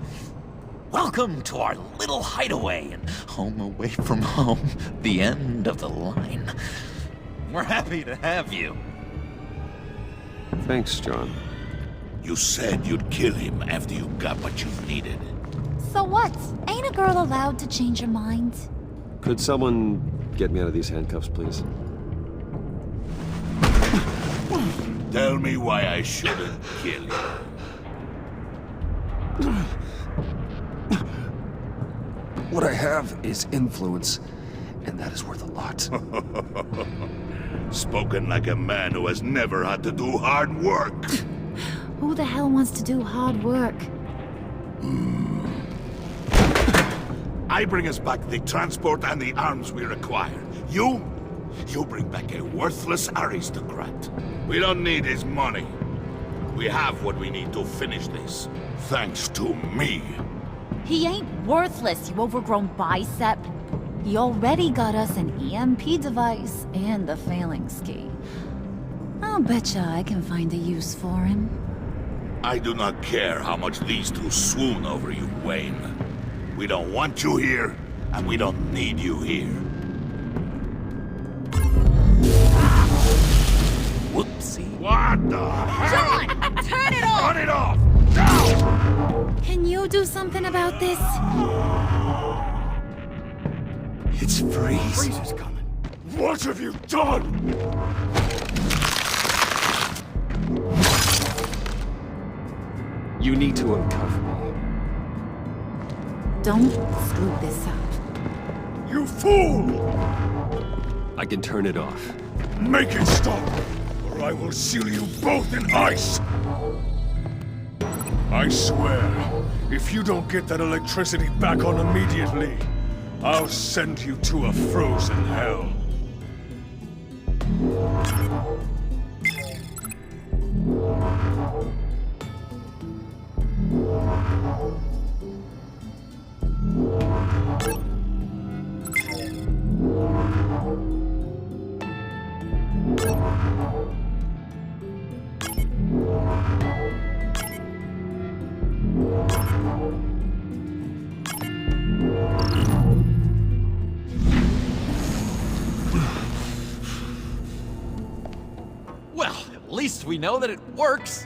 Welcome to our little hideaway and home away from home, the end of the line. We're happy to have you. Thanks, John. You said you'd kill him after you got what you needed. So what? Ain't a girl allowed to change her mind? Could someone get me out of these handcuffs, please? Tell me why I shouldn't kill you. What I have is influence, and that is worth a lot. Spoken like a man who has never had to do hard work. Who the hell wants to do hard work? I bring us back the transport and the arms we require. You bring back a worthless aristocrat. We don't need his money. We have what we need to finish this. Thanks to me. He ain't worthless, you overgrown bicep. He already got us an EMP device and the failing ski. I'll betcha I can find a use for him. I do not care how much these two swoon over you, Wayne. We don't want you here, and we don't need you here. Whoopsie. What the hell? John! Turn it off! Turn it off! Now! Can you do something about this? It's Freeze. Freeze is coming. What have you done? You need to uncuff me. Don't screw this up. You fool! I can turn it off. Make it stop, or I will seal you both in ice! I swear, if you don't get that electricity back on immediately, I'll send you to a frozen hell. Well, at least we know that it works.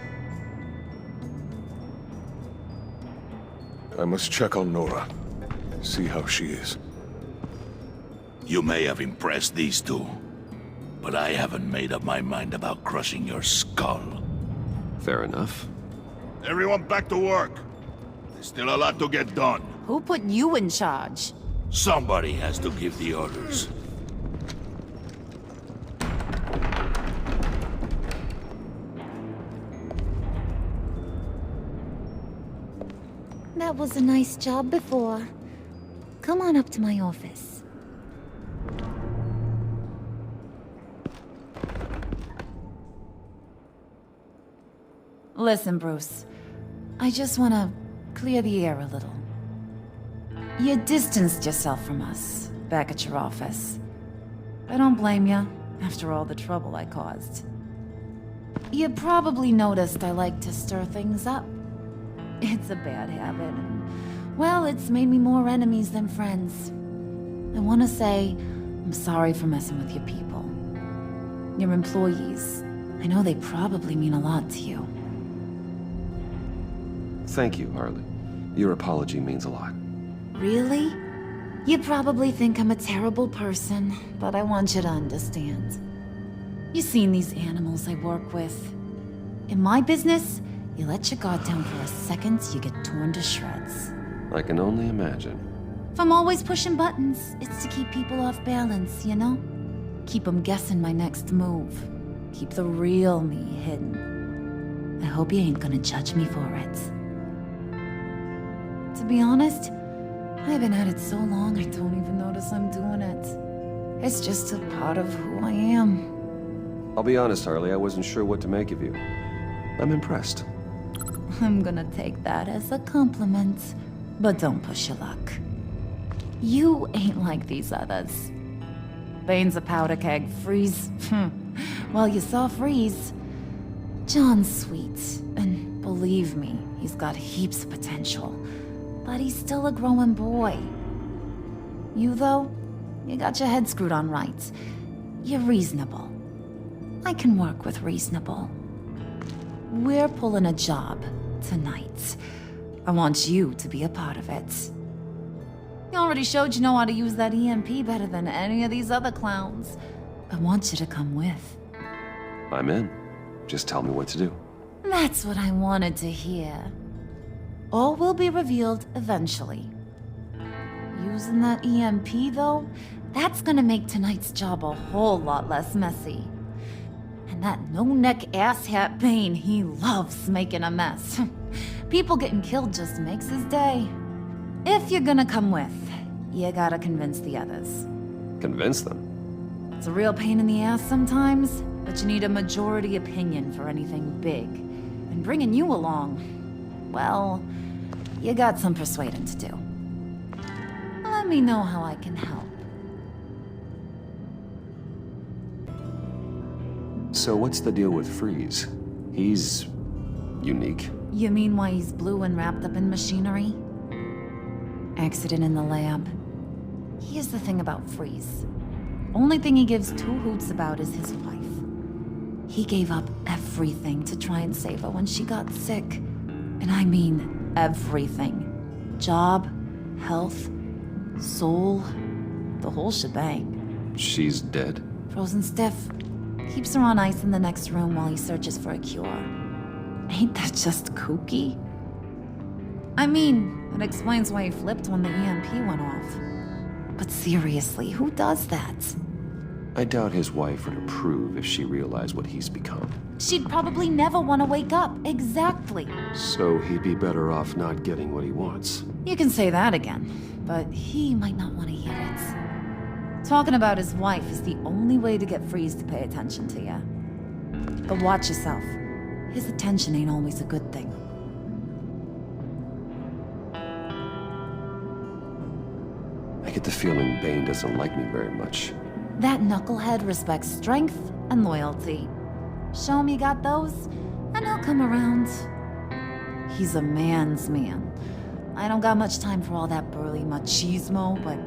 I must check on Nora. See how she is. You may have impressed these two, but I haven't made up my mind about crushing your skull. Fair enough. Everyone back to work. There's still a lot to get done. Who put you in charge? Somebody has to give the orders. That was a nice job before. Come on up to my office. Listen, Bruce. I just want to clear the air a little. You distanced yourself from us, back at your office. I don't blame you, after all the trouble I caused. You probably noticed I like to stir things up. It's a bad habit, and, well, it's made me more enemies than friends. I want to say I'm sorry for messing with your people. Your employees. I know they probably mean a lot to you. Thank you, Harley. Your apology means a lot. Really? You probably think I'm a terrible person, but I want you to understand. You've seen these animals I work with. In my business, you let your guard down for a second, you get torn to shreds. I can only imagine. If I'm always pushing buttons, it's to keep people off balance, you know? Keep them guessing my next move. Keep the real me hidden. I hope you ain't gonna judge me for it. To be honest, I've been at it so long I don't even notice I'm doing it. It's just a part of who I am. I'll be honest, Harley, I wasn't sure what to make of you. I'm impressed. I'm gonna take that as a compliment, but don't push your luck. You ain't like these others. Bane's a powder keg, Freeze. Well, you saw Freeze. John's sweet, and believe me, he's got heaps of potential. But he's still a growing boy. You, though, you got your head screwed on right. You're reasonable. I can work with reasonable. We're pulling a job tonight. I want you to be a part of it. You already showed you know how to use that EMP better than any of these other clowns. I want you to come with. I'm in. Just tell me what to do. That's what I wanted to hear. All will be revealed eventually. Using that EMP, though, that's gonna make tonight's job a whole lot less messy. And that no-neck asshat Bane, he loves making a mess. People getting killed just makes his day. If you're gonna come with, you gotta convince the others. Convince them? It's a real pain in the ass sometimes, but you need a majority opinion for anything big. And bringing you along, well, you got some persuading to do. Let me know how I can help. So what's the deal with Freeze? He's unique. You mean why he's blue and wrapped up in machinery? Accident in the lab. Here's the thing about Freeze. Only thing he gives two hoots about is his wife. He gave up everything to try and save her when she got sick. And I mean everything. Job, health, soul, the whole shebang. She's dead? Frozen stiff. Keeps her on ice in the next room while he searches for a cure. Ain't that just kooky? I mean, it explains why he flipped when the EMP went off. But seriously, who does that? I doubt his wife would approve if she realized what he's become. She'd probably never want to wake up. Exactly. So he'd be better off not getting what he wants. You can say that again, but he might not want to hear it. Talking about his wife is the only way to get Freeze to pay attention to you. But watch yourself. His attention ain't always a good thing. I get the feeling Bane doesn't like me very much. That knucklehead respects strength and loyalty. Show him you got those, and he'll come around. He's a man's man. I don't got much time for all that burly machismo, but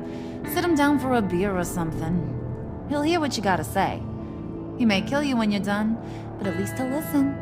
sit him down for a beer or something. He'll hear what you gotta say. He may kill you when you're done, but at least he'll listen.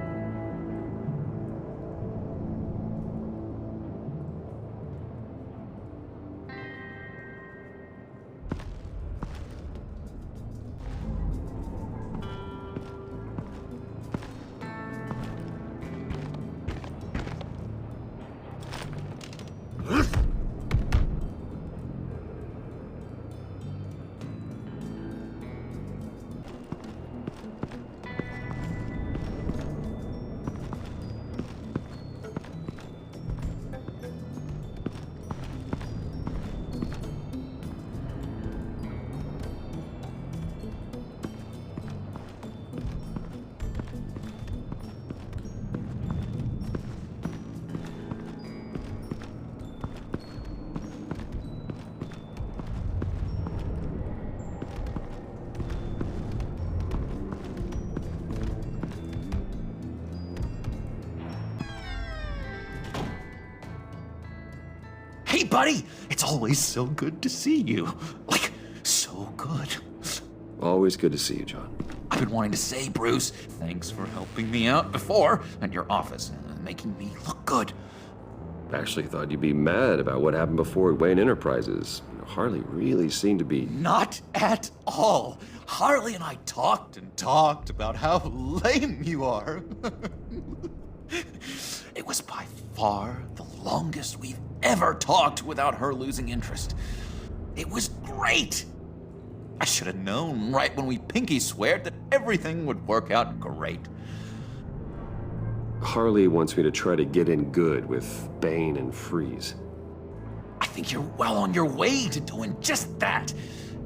Hey, buddy! It's always so good to see you. Like, so good. Always good to see you, John. I've been wanting to say, Bruce, thanks for helping me out before at your office and making me look good. Actually thought you'd be mad about what happened before at Wayne Enterprises. Harley really seemed to be... Not at all. Harley and I talked and talked about how lame you are. It was by far the longest we've ever talked without her losing interest. It was great. I should have known right when we pinky sweared that everything would work out great. Harley wants me to try to get in good with Bane and Freeze. I think you're well on your way to doing just that.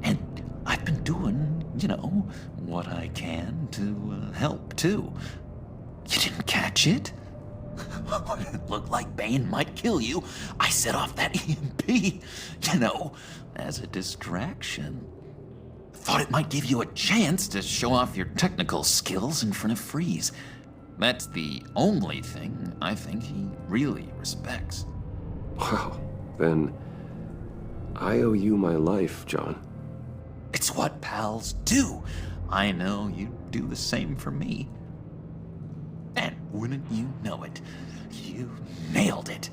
And I've been doing, you know, what I can to help, too. You didn't catch it? When it looked like Bane might kill you, I set off that EMP, you know, as a distraction. Thought it might give you a chance to show off your technical skills in front of Freeze. That's the only thing I think he really respects. Wow, then I owe you my life, John. It's what pals do. I know you'd do the same for me. And wouldn't you know it, you nailed it.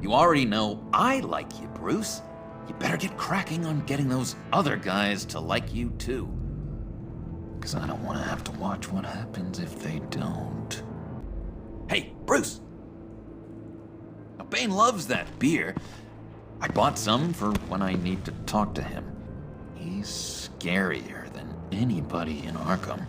You already know I like you, Bruce. You better get cracking on getting those other guys to like you too. Because I don't want to have to watch what happens if they don't. Hey, Bruce! Now, Bane loves that beer. I bought some for when I need to talk to him. He's scarier than anybody in Arkham.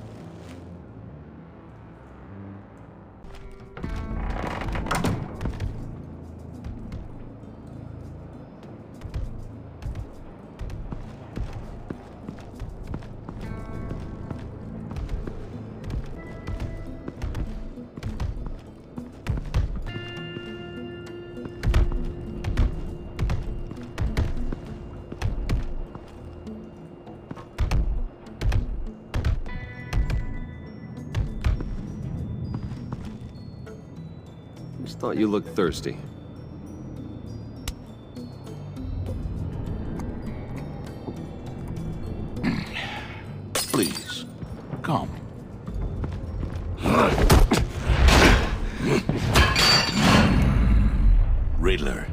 Just thought you looked thirsty. Please, come. Riddler,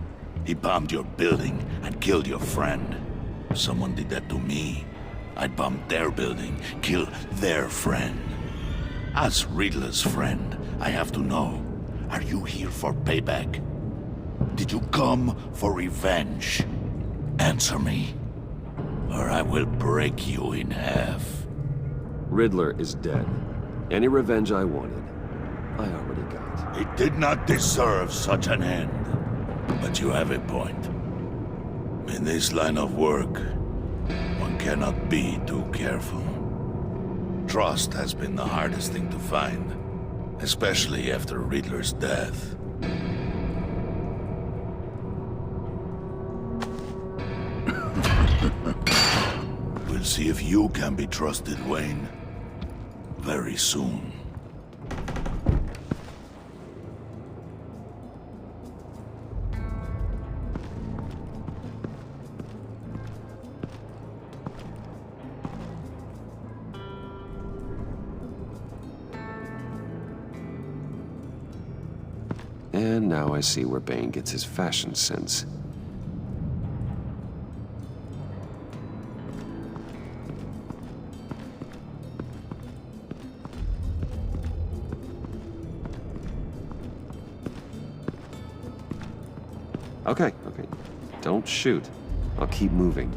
he bombed your building and killed your friend. If someone did that to me, I'd bomb their building, kill their friend. As Riddler's friend, I have to know, are you here for payback? Did you come for revenge? Answer me, or I will break you in half. Riddler is dead. Any revenge I wanted, I already got. He did not deserve such an end. But you have a point. In this line of work, one cannot be too careful. Trust has been the hardest thing to find, especially after Riddler's death. We'll see if you can be trusted, Wayne. Very soon. And now I see where Bane gets his fashion sense. Okay. Don't shoot. I'll keep moving.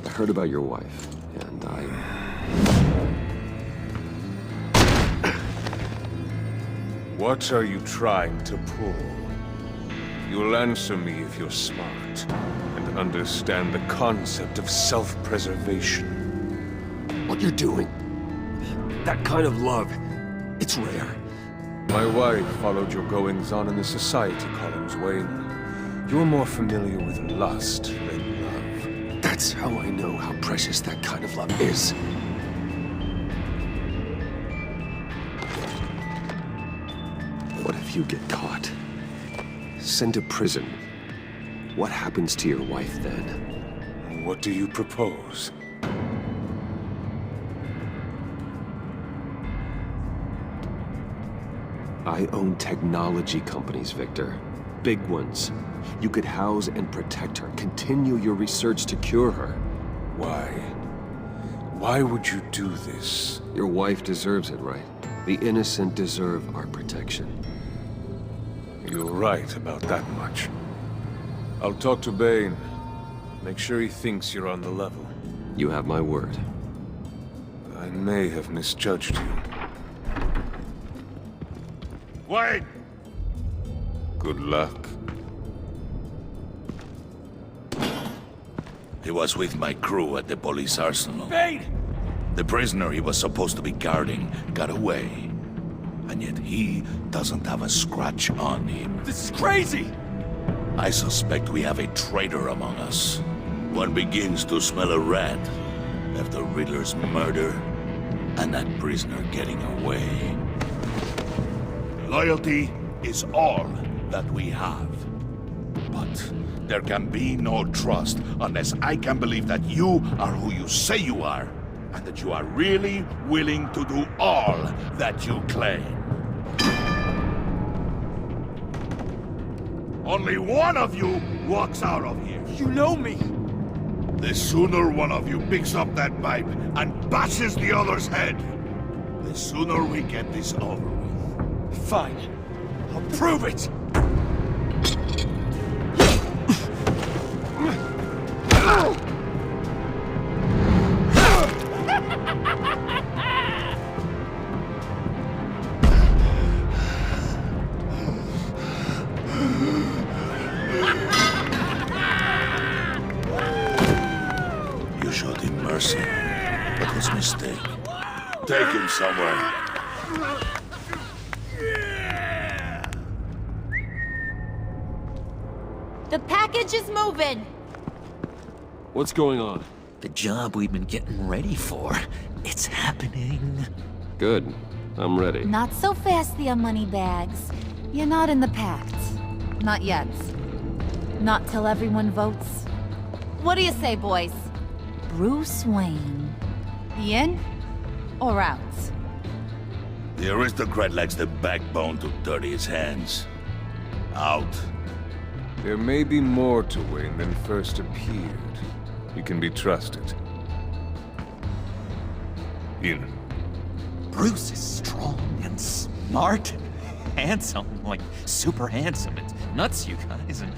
I heard about your wife, and What are you trying to pull? You'll answer me if you're smart and understand the concept of self-preservation. What you're doing, that kind of love, it's rare. My wife followed your goings-on in the society columns, Wayne. You're more familiar with lust than love. That's how I know how precious that kind of love is. what if you get caught? Sent to prison. What happens to your wife then? What do you propose? I own technology companies, Victor. Big ones. You could house and protect her. Continue your research to cure her. Why? Why would you do this? Your wife deserves it, right? The innocent deserve our protection. You're right about that much. I'll talk to Bane. Make sure he thinks you're on the level. You have my word. I may have misjudged you. Wait! Good luck. He was with my crew at the police arsenal. Bane! The prisoner he was supposed to be guarding got away. And yet he doesn't have a scratch on him. This is crazy! I suspect we have a traitor among us. One begins to smell a rat after Riddler's murder and that prisoner getting away. Loyalty is all that we have. But there can be no trust unless I can believe that you are who you say you are, and that you are really willing to do all that you claim. Only one of you walks out of here. You know me! The sooner one of you picks up that pipe and bashes the other's head, the sooner we get this over with. Fine. I'll prove it! You showed him mercy, but was a mistake. Take him somewhere. The package is moving. What's going on? The job we've been getting ready for. It's happening. Good. I'm ready. Not so fast there, moneybags. You're not in the Pact. Not yet. Not till everyone votes. What do you say, boys? Bruce Wayne. In or out? The aristocrat lacks the backbone to dirty his hands. Out. There may be more to Wayne than first appeared. He can be trusted. In. Bruce is strong and smart, handsome, like super handsome. It's nuts, you guys. And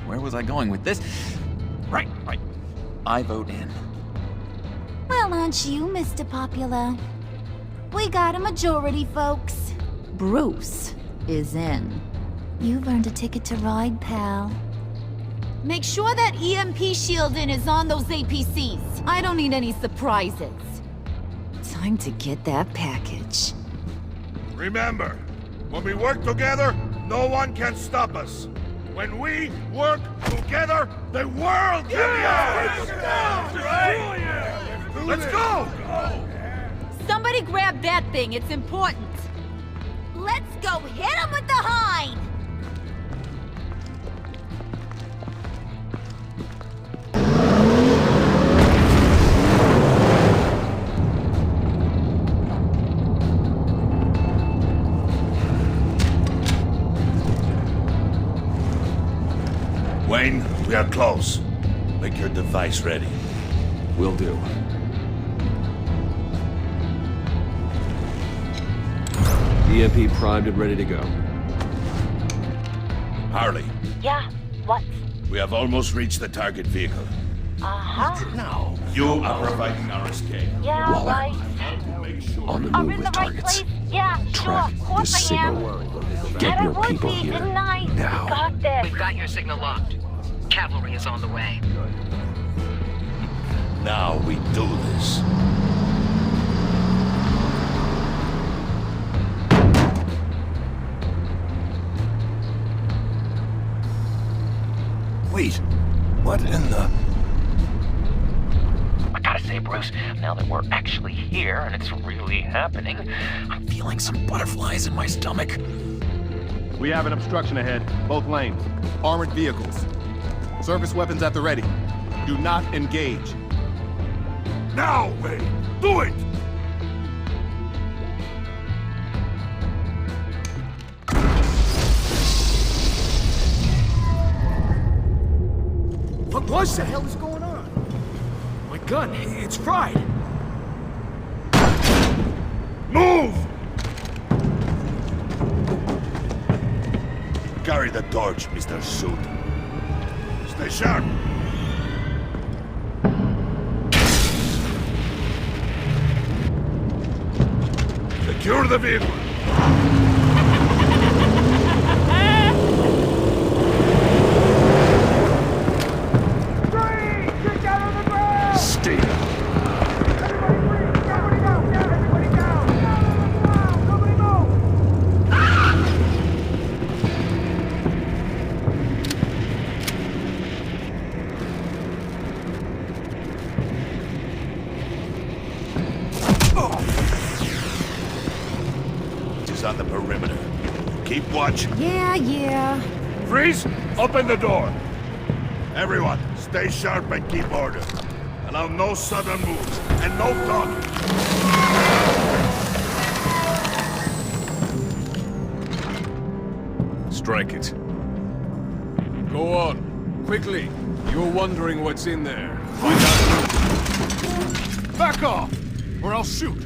where was I going with this? Right. I vote in. Well, aren't you, Mr. Popular? We got a majority, folks. Bruce is in. You've earned a ticket to ride, pal. Make sure that EMP shielding is on those APCs. I don't need any surprises. Time to get that package. Remember, when we work together, no one can stop us. When we work together, the world can be ours! Let's go! Somebody grab that thing, it's important. Let's go hit him with the hind! Wayne, we are close. Make your device ready. Will do. EMP primed and ready to go. Harley, Yeah, what? we have almost reached the target vehicle. Uh-huh. Now, you are providing our escape. Yeah, Waller. right. On the I'm move in with the right targets. place. Yeah, Track sure. Of course this I am. signal. Said Get I your would people be, here. didn't I? Now. Got this. We've got your signal locked. Cavalry is on the way. Now we do this. Wait, what in the... I gotta say, Bruce, now that we're actually here and it's really happening, I'm feeling some butterflies in my stomach. We have an obstruction ahead, both lanes. Armored vehicles. Service weapons at the ready. Do not engage. Now, Wayne! Do it! What was that? What the hell is going on? My gun, it's fried. Move! Carry the torch, Mr. Suit. Stay sharp. Secure the vehicle. Stay down. Is on the perimeter. Keep watch. Yeah. Freeze! Open the door. Everyone, stay sharp and keep order. Allow no sudden moves and no talking. Strike it. Go on. Quickly. You're wondering what's in there. Find out. Back off, or I'll shoot.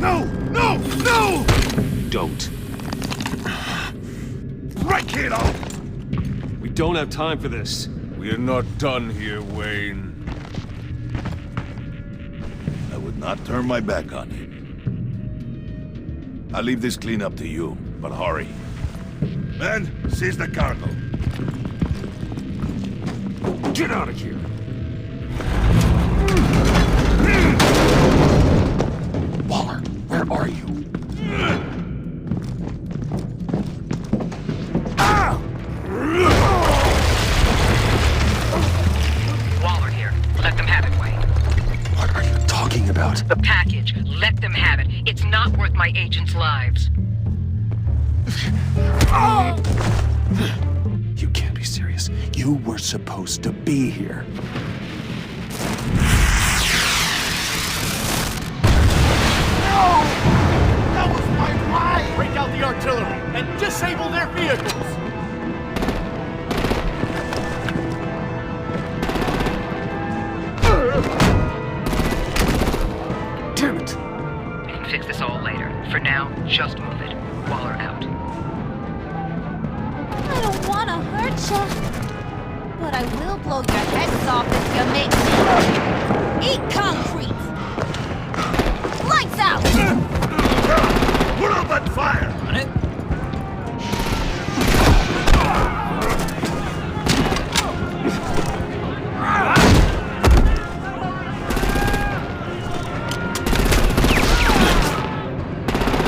No! No! No! Don't. Break it off! We don't have time for this. We're not done here, Wayne. I would not turn my back on him. I'll leave this cleanup to you, but hurry. Men, seize the cargo. Get out of here! Waller, where are you? Waller here. Let them have it, Wayne. What are you talking about? The package. Let them have it. It's not worth my agents' lives. You can't be serious. You were supposed to be here. That was my lie! Break out the artillery and disable their vehicles! Damn it! We can fix this all later. For now, just move it. Waller out. I don't want to hurt you, but I will blow your heads off if you make me eat concrete. Lights out! Put up that fire! On it.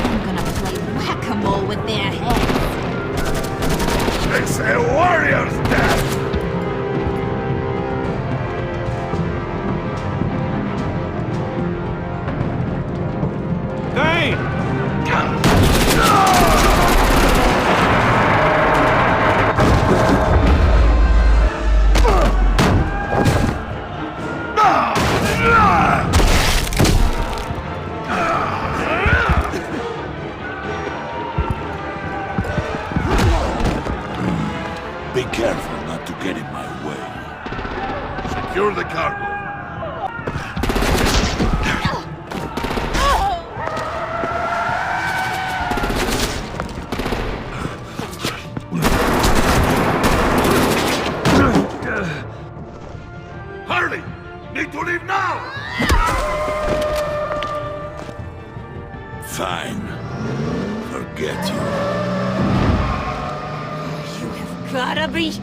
I'm gonna play whack-a-mole with their heads. It's a warrior's death! Be careful not to get in my way. Secure the cargo. Hurry! Need to leave now! Fine. Forget you. Gotta be...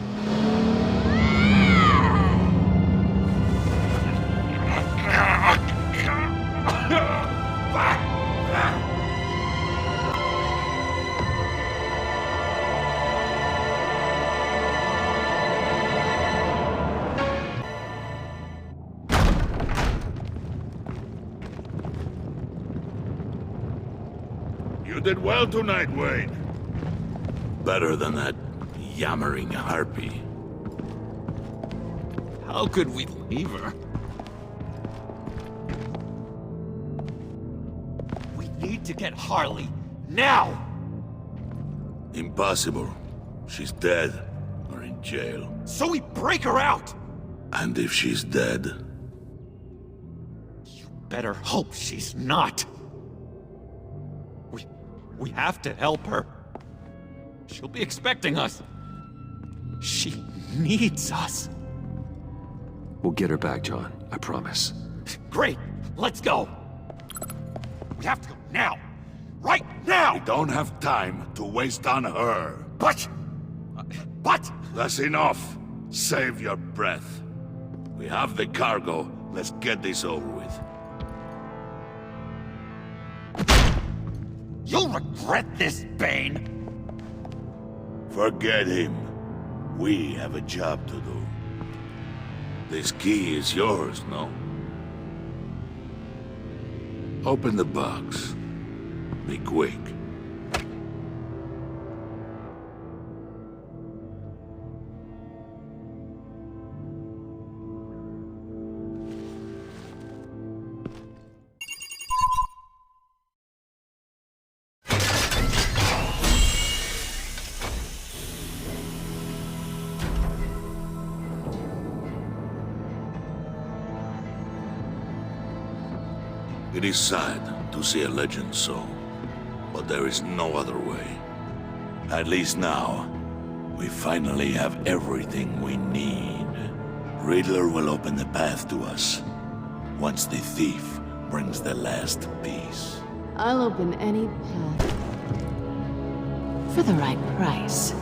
You did well tonight, Wayne. Better than that yammering harpy. How could we leave her? We need to get Harley, now! Impossible. She's dead, or in jail. So we break her out! And if she's dead... Better hope she's not. We have to help her. She'll be expecting us. She needs us. We'll get her back, John. I promise. Great. Let's go. We have to go now. Right now! We don't have time to waste on her. But... That's enough. Save your breath. We have the cargo. Let's get this over with. You'll regret this, Bane! Forget him. We have a job to do. This key is yours, no? Open the box. Be quick. It is sad to see a legend so, but there is no other way. At least now, we finally have everything we need. Riddler will open the path to us, once the thief brings the last piece. I'll open any path. For the right price.